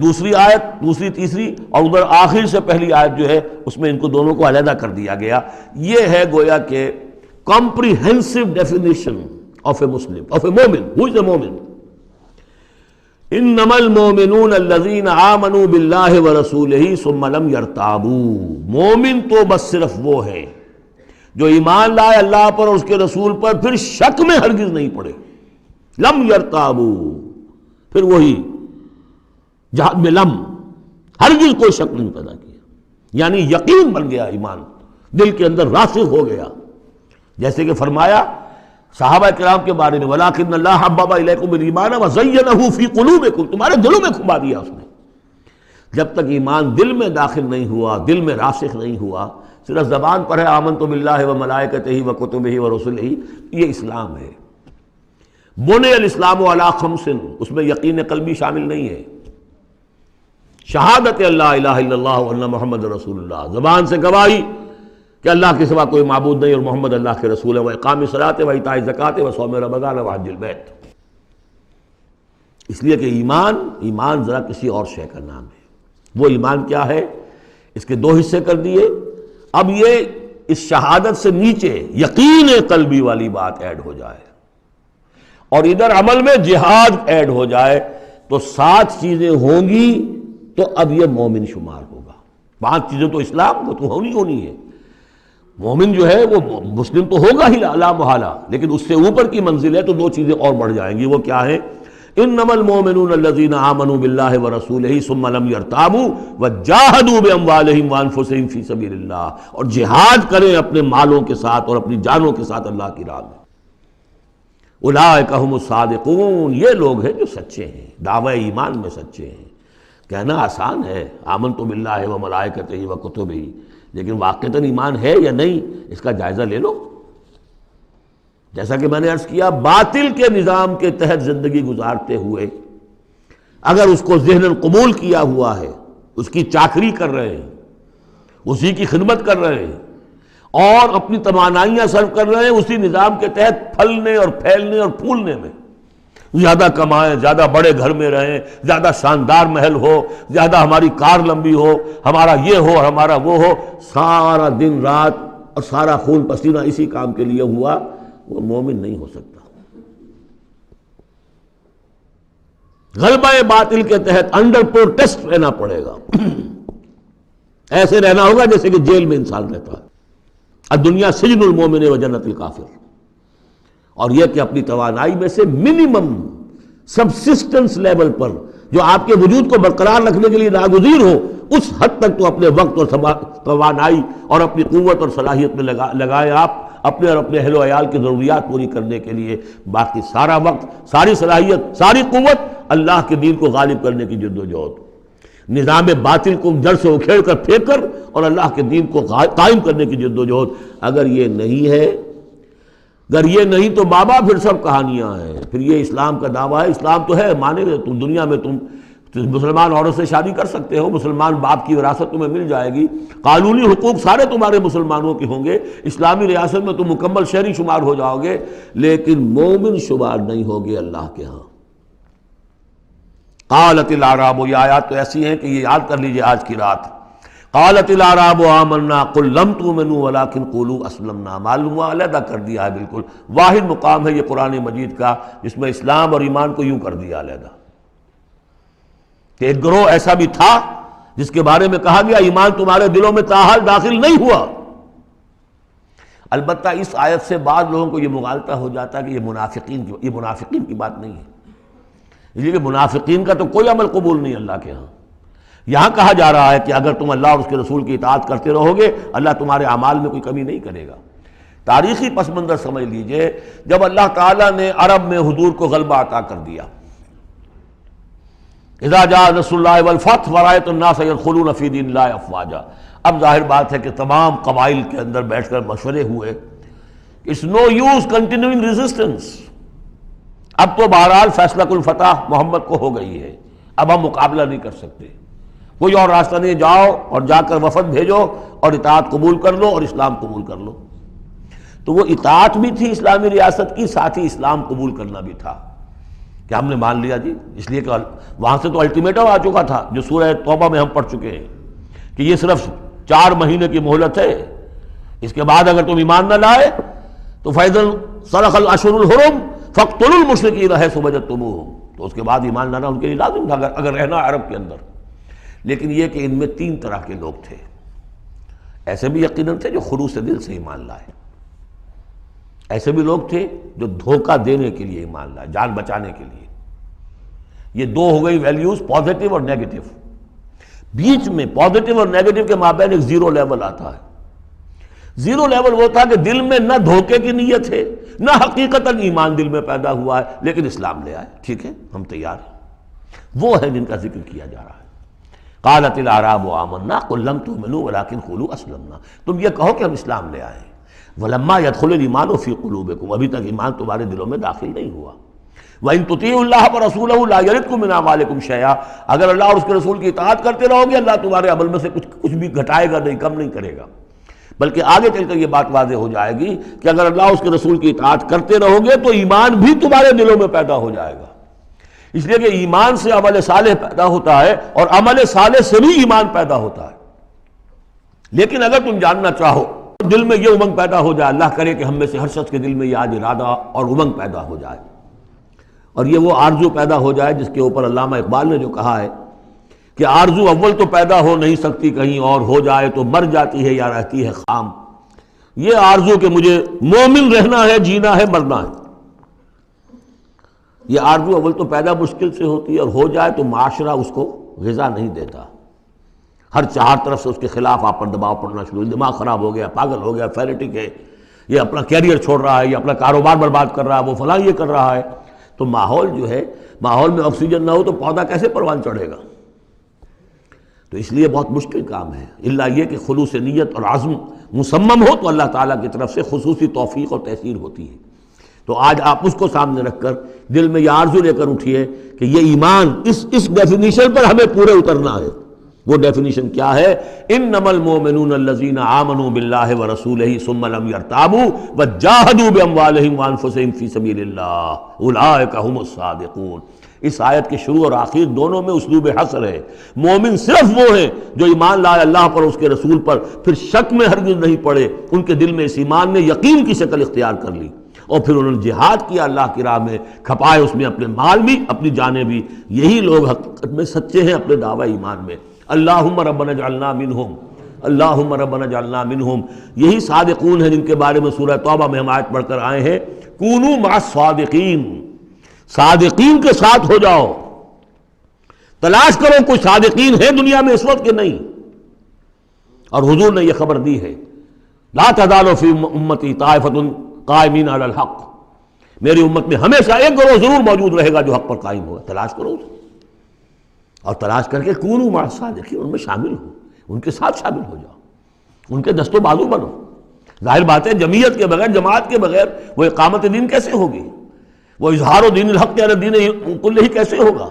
دوسری آیت، دوسری تیسری، اور ادھر آخر سے پہلی آیت جو ہے اس میں ان کو دونوں کو علیحدہ کر دیا گیا۔ یہ ہے گویا کہ comprehensive definition of a Muslim, of a مومن۔ Who is a مومن؟ انما المؤمنون الذين آمنوا باللہ ورسولہ ثم لم يرتابوا، مومن تو بس صرف وہ ہے جو ایمان لائے اللہ پر اور اس کے رسول پر، پھر شک میں ہرگز نہیں پڑے۔ لم يرتابوا، پھر وہی جہاد میں لم، ہرگز کوئی شک نہیں پیدا کیا، یعنی یقین بن گیا، ایمان دل کے اندر راسخ ہو گیا۔ جیسے کہ فرمایا صحابہ کرام کے بارے میں، وَلَٰكِنَّ اللَّهَ حَبَّبَ إِلَيْكُمُ الْإِيمَانَ وَزَيَّنَهُ فِي قُلُوبِكُمْ، تمہارے دلوں میں کھما دیا اس نے۔ جب تک ایمان دل میں داخل نہیں ہوا، دل میں راسخ نہیں ہوا، صرف زبان پر ہے آمنت باللہ وملائکتہ وکتبہ ورسلہ، یہ اسلام ہے۔ بنی الاسلام علی خمس، اس میں یقین قلبی شامل نہیں ہے، شہادت اللہ الہ الا اللہ وان محمد رسول اللہ، زبان سے گواہی کہ اللہ کے سوا کوئی معبود نہیں اور محمد اللہ کے رسول ہے، وإقام الصلاۃ وإیتاء الزکوٰۃ وصوم رمضان وحج البیت۔ اس لیے کہ ایمان ذرا کسی اور شے کا نام ہے۔ وہ ایمان کیا ہے؟ اس کے دو حصے کر دیے۔ اب یہ اس شہادت سے نیچے یقین قلبی والی بات ایڈ ہو جائے اور ادھر عمل میں جہاد ایڈ ہو جائے تو 7 چیزیں ہوں گی تو اب یہ مومن شمار ہوگا۔ 5 چیزیں تو اسلام کو تو ہونی ہے۔ مومن جو ہے وہ مسلم تو ہوگا ہی لا محالہ، لیکن اس سے اوپر کی منزل ہے تو 2 چیزیں اور بڑھ جائیں گی۔ وہ کیا ہے؟ انما المؤمنون الذين آمنوا بالله ورسوله ثم لم يرتابوا وجاهدوا باموالهم وانفسهم في سبيل الله، اور جہاد کریں اپنے مالوں کے ساتھ اور اپنی جانوں کے ساتھ اللہ کی راہ میں۔ اولئک هم الصادقون، یہ لوگ ہیں جو سچے ہیں، دعوی ایمان میں سچے ہیں۔ کہنا آسان ہے آمنت باللہ وملائکتہ وکتبہ، لیکن واقعتاً ایمان ہے یا نہیں اس کا جائزہ لے لو۔ جیسا کہ میں نے عرض کیا، باطل کے نظام کے تحت زندگی گزارتے ہوئے اگر اس کو ذہناً قبول کیا ہوا ہے، اس کی چاکری کر رہے ہیں، اسی کی خدمت کر رہے ہیں اور اپنی توانائیاں صرف کر رہے ہیں اسی نظام کے تحت پھلنے اور پھیلنے اور پھولنے میں، زیادہ کمائیں، زیادہ بڑے گھر میں رہیں، زیادہ شاندار محل ہو، زیادہ ہماری کار لمبی ہو، ہمارا یہ ہو اور ہمارا وہ ہو، سارا دن رات اور سارا خون پسینہ اسی کام کے لیے ہوا، وہ مومن نہیں ہو سکتا۔ غلبہ باطل کے تحت انڈر پروٹیسٹ رہنا پڑے گا، ایسے رہنا ہوگا جیسے کہ جیل میں انسان رہتا ہے۔ الدنیا سجن المومن و جنت الکافر، اور یہ کہ اپنی توانائی میں سے منیمم سبسسٹنس لیول پر جو آپ کے وجود کو برقرار رکھنے کے لیے ناگزیر ہو، اس حد تک تو اپنے وقت اور توانائی اور اپنی قوت اور صلاحیت میں لگائیں آپ اپنے اور اپنے اہل و عیال کی ضروریات پوری کرنے کے لیے۔ باقی سارا وقت، ساری صلاحیت، ساری قوت اللہ کے دین کو غالب کرنے کی جد و جہد، نظام باطل کو جڑ سے اکھیڑ کر پھینک کر اور اللہ کے دین کو قائم کرنے کی جد و جہد۔ اگر یہ نہیں ہے، اگر یہ نہیں تو بابا پھر سب کہانیاں ہیں، پھر یہ اسلام کا دعویٰ ہے۔ اسلام تو ہے، مانے گا تم دنیا میں تم مسلمان عورت سے شادی کر سکتے ہو، مسلمان باپ کی وراثت تمہیں مل جائے گی، قانونی حقوق سارے تمہارے مسلمانوں کے ہوں گے، اسلامی ریاست میں تم مکمل شہری شمار ہو جاؤ گے، لیکن مومن شمار نہیں ہوگے اللہ کے ہاں۔ قالت الاعراب، یہ آیات تو ایسی ہیں کہ یہ یاد کر لیجئے آج کی رات۔ قالت الاعراب آمنا قل لم تؤمنوا ولکن قولوا اسلمنا، معلوم ہوا علیحدہ کر دیا ہے، بالکل واحد مقام ہے یہ قرآن مجید کا جس میں اسلام اور ایمان کو یوں کر دیا علیحدہ، کہ ایک گروہ ایسا بھی تھا جس کے بارے میں کہا گیا ایمان تمہارے دلوں میں تاحال داخل نہیں ہوا۔ البتہ اس آیت سے بعض لوگوں کو یہ مغالطہ ہو جاتا ہے کہ یہ منافقین کی بات نہیں ہے، اس لیے کہ منافقین کا تو کوئی عمل قبول نہیں اللہ کے ہاں۔ یہاں کہا جا رہا ہے کہ اگر تم اللہ اور اس کے رسول کی اطاعت کرتے رہو گے، اللہ تمہارے اعمال میں کوئی کمی نہیں کرے گا۔ تاریخی پس منظر سمجھ لیجئے، جب اللہ تعالیٰ نے عرب میں حضور کو غلبہ عطا کر دیا، اذا جاء نصر اللہ والفتح ورأیت الناس يدخلون فی دین اللہ افواجا، اب ظاہر بات ہے کہ تمام قبائل کے اندر بیٹھ کر مشورے ہوئے، it's no use continuing resistance, اب تو بہرحال فیصلہ الفتح محمد کو ہو گئی ہے، اب ہم مقابلہ نہیں کر سکتے، کوئی اور راستہ نہیں، جاؤ اور جا کر وفد بھیجو اور اطاعت قبول کر لو اور اسلام قبول کر لو۔ تو وہ اطاعت بھی تھی اسلامی ریاست کی، ساتھ ہی اسلام قبول کرنا بھی تھا کہ ہم نے مان لیا جی، اس لیے کہ وہاں سے تو الٹیمیٹم آ چکا تھا جو سورہ توبہ میں ہم پڑھ چکے ہیں کہ یہ صرف 4 مہینے کی مہلت ہے، اس کے بعد اگر تم ایمان نہ لائے تو فَإِذَا انْسَلَخَ الْأَشْهُرُ الْحُرُمُ فَاقْتُلُوا الْمُشْرِكِينَ حَيْثُ وَجَدتُّمُوهُمْ، تو اس کے بعد ایمان لانا ان کے لیے لازم تھا اگر رہنا عرب کے اندر۔ لیکن یہ کہ ان میں 3 طرح کے لوگ تھے، ایسے بھی یقیناً تھے جو خلوص دل سے ایمان لائے، ایسے بھی لوگ تھے جو دھوکہ دینے کے لیے ایمان لائے، جان بچانے کے لیے۔ یہ 2 ہو گئی ویلیوز، پازیٹیو اور نیگیٹو۔ بیچ میں پازیٹیو اور نیگیٹو کے مابین ایک زیرو لیول آتا ہے۔ زیرو لیول وہ تھا کہ دل میں نہ دھوکے کی نیت ہے، نہ حقیقتاً ایمان دل میں پیدا ہوا ہے، لیکن اسلام لے آئے، ٹھیک ہے ہم تیار ہیں۔ وہ ہے جن کا ذکر کیا جا رہا ہے۔ قالت الاعراب آمنا قل لم تؤمنوا ولکن قولوا اسلمنا، تم یہ کہو کہ ہم اسلام لے آئے ہیں۔ ولما يدخل الايمان في قلوبكم، ابھی تک ایمان تمہارے دلوں میں داخل نہیں ہوا۔ وَإِن تُطِيعُوا اللَّهَ وَرَسُولَهُ لَا يَلِدْكُم مِّنْ أَعْمَالِكُم شَيْئًا، اگر اللہ اور اس کے رسول کی اطاعت کرتے رہو گے اللہ تمہارے عمل میں سے کچھ بھی گھٹائے گا نہیں، کم نہیں کرے گا، بلکہ آگے چل کر یہ بات واضح ہو جائے گی کہ اگر اللہ اور اس کے رسول کی اطاعت کرتے رہو گے تو ایمان بھی تمہارے دلوں میں پیدا ہو جائے گا۔ اس لیے کہ ایمان سے عمل صالح پیدا ہوتا ہے اور عمل صالح سے بھی ایمان پیدا ہوتا ہے۔ لیکن اگر تم جاننا چاہو، دل میں یہ امنگ پیدا ہو جائے، اللہ کرے کہ ہم میں سے ہر شخص کے دل میں یہ آج ارادہ اور امنگ پیدا ہو جائے، اور یہ وہ آرزو پیدا ہو جائے جس کے اوپر علامہ اقبال نے جو کہا ہے کہ آرزو اول تو پیدا ہو نہیں سکتی کہیں اور، ہو جائے تو مر جاتی ہے یا رہتی ہے خام۔ یہ آرزو کہ مجھے مومن رہنا ہے، جینا ہے، مرنا ہے، یہ آرزو اول تو پیدا مشکل سے ہوتی ہے، اور ہو جائے تو معاشرہ اس کو غذا نہیں دیتا، ہر 4 طرف سے اس کے خلاف آپ پر دباؤ پڑنا شروع، دماغ خراب ہو گیا، پاگل ہو گیا، فینیٹک ہے، یہ اپنا کیریئر چھوڑ رہا ہے، یہ اپنا کاروبار برباد کر رہا ہے، وہ فلاں یہ کر رہا ہے۔ تو ماحول جو ہے، ماحول میں آکسیجن نہ ہو تو پودا کیسے پروان چڑھے گا؟ تو اس لیے بہت مشکل کام ہے، الا یہ کہ خلوص نیت اور عزم مصمم ہو تو اللہ تعالیٰ کی طرف سے خصوصی توفیق اور تحصیل ہوتی ہے۔ تو آج آپ اس کو سامنے رکھ کر دل میں یہ آرزو لے کر اٹھیے کہ یہ ایمان اس ڈیفینیشن پر ہمیں پورے اترنا ہے، وہ ڈیفینیشن کیا ہے؟ انما المؤمنون الذین آمنوا باللہ ورسولہ ثم لم یرتابوا وجاہدوا باموالہم وانفسہم فی سبیل اللہ اولئک هم الصادقون۔ اس آیت کے شروع اور آخر دونوں میں اسلوب حصر ہے۔ مومن صرف وہ ہیں جو ایمان لائے اللہ پر، اس کے رسول پر، پھر شک میں ہرگز نہیں پڑے، ان کے دل میں اس ایمان نے یقین کی شکل اختیار کر لی، اور پھر انہوں نے جہاد کیا اللہ کی راہ میں، کھپائے اس میں اپنے مال بھی اپنی جانیں بھی۔ یہی لوگ حقیقت میں سچے ہیں اپنے دعوی ایمان میں۔ اللہم ربنا اجعلنا منہم، اللہم ربنا اجعلنا منہم، یہی صادقون ہیں جن کے بارے میں سورہ توبہ میں ہم آیت پڑھ کر آئے ہیں، کونوا مع الصادقین، صادقین کے ساتھ ہو جاؤ۔ تلاش کرو کوئی صادقین ہے دنیا میں اس وقت کہ نہیں۔ اور حضور نے یہ خبر دی ہے، لا تزال فی امتی طائفۃ قائمین علی الحق، میری امت میں ہمیشہ ایک گروہ ضرور موجود رہے گا جو حق پر قائم ہوگا۔ تلاش کرو اسے، اور تلاش کر کے کونوا مع الصادقین، ان میں شامل ہو، ان کے ساتھ شامل ہو جاؤ، ان کے دست و بازو بنو۔ ظاہر بات ہے جمعیت کے بغیر، جماعت کے بغیر وہ اقامت دین کیسے ہوگی؟ وہ اظہار دین الحق علی الدین کلہ کیسے ہوگا؟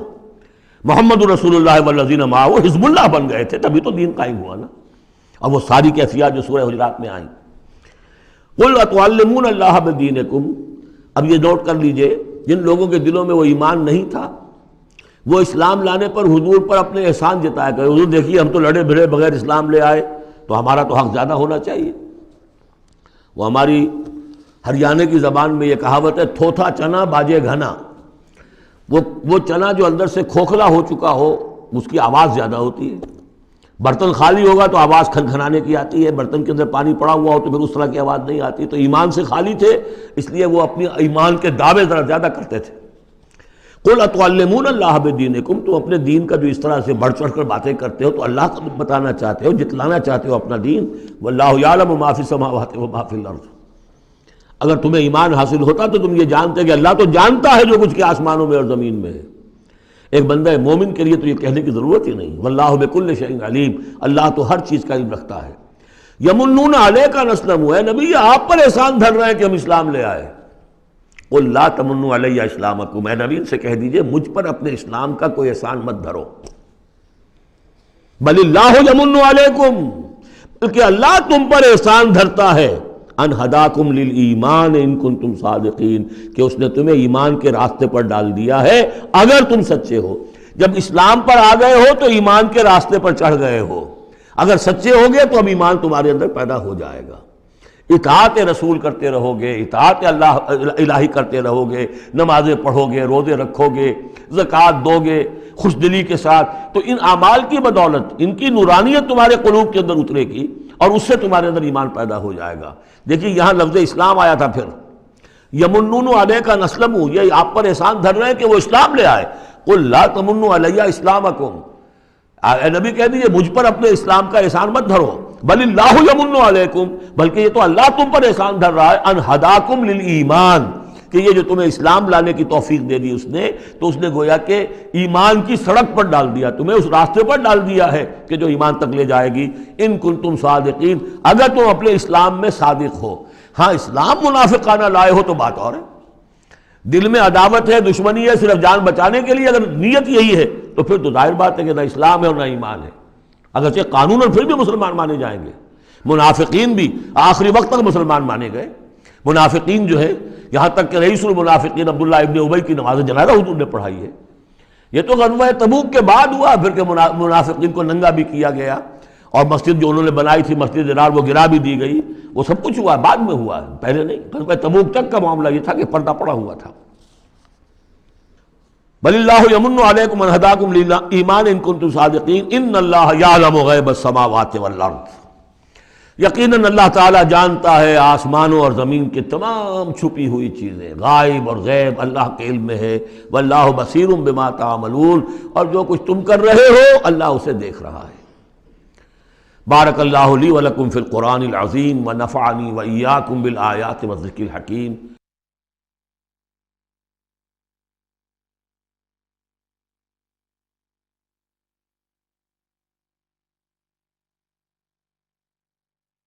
محمد رسول اللہ والذین معہ حزب اللہ بن گئے تھے، تبھی تو دین قائم ہوا نا۔ اور وہ ساری کیفیات جو سورہ حجرات میں آئیں۔ قل اتعلمون اللہ بدینکم، اب یہ نوٹ کر لیجئے، جن لوگوں کے دلوں میں وہ ایمان نہیں تھا، وہ اسلام لانے پر حضور پر اپنے احسان جتایا کرے، حضور دیکھیے ہم تو لڑے بھڑے بغیر اسلام لے آئے، تو ہمارا تو حق زیادہ ہونا چاہیے۔ وہ ہماری ہریانے کی زبان میں یہ کہاوت ہے، تھوتھا چنا باجے گھنا، وہ چنا جو اندر سے کھوکھلا ہو چکا ہو اس کی آواز زیادہ ہوتی ہے۔ برتن خالی ہوگا تو آواز کھنکھنانے کی آتی ہے، برتن کے اندر پانی پڑا ہوا ہو تو پھر اس طرح کی آواز نہیں آتی۔ تو ایمان سے خالی تھے، اس لیے وہ اپنی ایمان کے دعوے ذرا زیادہ کرتے تھے۔ قل اتعلمون اللہ بدینکم، تم اپنے دین کا جو اس طرح سے بڑھ چڑھ کر باتیں کرتے ہو تو اللہ کو بتانا چاہتے ہو، جتلانا چاہتے ہو اپنا دین۔ واللہ یعلم ما فی السماوات وما فی الارض، اگر تمہیں ایمان حاصل ہوتا تو تم یہ جانتے کہ اللہ تو جانتا ہے جو کچھ کے آسمانوں میں اور زمین میں ہے۔ ایک بندہ مومن کے لیے تو یہ کہنے کی ضرورت ہی نہیں، واللہ بکل شیء علیم، اللہ تو ہر چیز کا علم رکھتا ہے۔ یمنون علیک ان اسلموا، اے نبی آپ پر احسان دھر رہے ہیں کہ ہم اسلام لے آئے۔ قل لا تمنوا علی اسلامکم، اے نبی سے کہہ دیجئے مجھ پر اپنے اسلام کا کوئی احسان مت دھرو۔ بل اللہ یمن علیکم، بلکہ اللہ تم پر احسان دھرتا ہے، ان ہداکم للایمان ان کنتم صادقین، کہ اس نے تمہیں ایمان کے راستے پر ڈال دیا ہے اگر تم سچے ہو۔ جب اسلام پر آ گئے ہو تو ایمان کے راستے پر چڑھ گئے ہو، اگر سچے ہو گے تو اب ایمان تمہارے اندر پیدا ہو جائے گا۔ اطاعت رسول کرتے رہو گے، اطاعت اللہ الہی کرتے رہو گے، نمازیں پڑھو گے، روزے رکھو گے، زکوٰۃ دو گے خوش دلی کے ساتھ، تو ان اعمال کی بدولت ان کی نورانیت تمہارے قلوب کے اندر اترے گی اور اس سے تمہارے اندر ایمان پیدا ہو جائے گا۔ دیکھیے یہاں لفظ اسلام آیا تھا، پھر یمنون علیک ان اسلموا، یہ آپ پر احسان دھر رہے ہیں کہ وہ اسلام لے آئے۔ قل لا تمنوا علی اسلامکم، اے نبی کہہ دیجیے مجھ پر اپنے اسلام کا احسان مت دھرو، بل اللہ یمن علیکم، بلکہ یہ تو اللہ تم پر احسان دھر رہا ہے، ان ہداکم للایمان، کہ یہ جو تمہیں اسلام لانے کی توفیق دے دی اس نے، تو اس نے گویا کہ ایمان کی سڑک پر ڈال دیا، تمہیں اس راستے پر ڈال دیا ہے کہ جو ایمان تک لے جائے گی۔ ان کنتم صادقین، اگر تم اپنے اسلام میں صادق ہو۔ ہاں اسلام منافقانہ لائے ہو تو بات اور ہے، دل میں عداوت ہے، دشمنی ہے صرف جان بچانے کے لیے، اگر نیت یہی ہے تو پھر تو ظاہر بات ہے کہ نہ اسلام ہے اور نہ ایمان ہے، اگرچہ قانون اور پھر بھی مسلمان مانے جائیں گے۔ منافقین بھی آخری وقت تک مسلمان مانے گئے۔ منافقین جو ہے، یہاں تک کہ رئیس المنافقین عبداللہ ابن ابی کی نماز جنازہ حضور نے پڑھائی ہے۔ یہ تو غزوہ تبوک کے بعد ہوا، پھر کہ منافقین کو ننگا بھی کیا گیا، اور مسجد جو انہوں نے بنائی تھی مسجد ضرار وہ گرا بھی دی گئی، وہ سب کچھ ہوا بعد میں ہوا، پہلے نہیں۔ غزوہ تبوک تک کا معاملہ یہ تھا کہ پردہ پڑا ہوا تھا۔ بل اللہ یمن علیکم ان ہداکم للایمان ان کنتم صادقین ان اللہ یعلم غیب السماوات والارض، یقیناً اللہ تعالیٰ جانتا ہے آسمانوں اور زمین کی تمام چھپی ہوئی چیزیں، غائب اور غیب اللہ کے علم میں ہے۔ واللہ بصیر بما تعملون، اور جو کچھ تم کر رہے ہو اللہ اسے دیکھ رہا ہے۔ بارک اللہ لی ولکم فی القرآن العظیم ونفعنی وإیاکم بالآیات والذکر الحکیم۔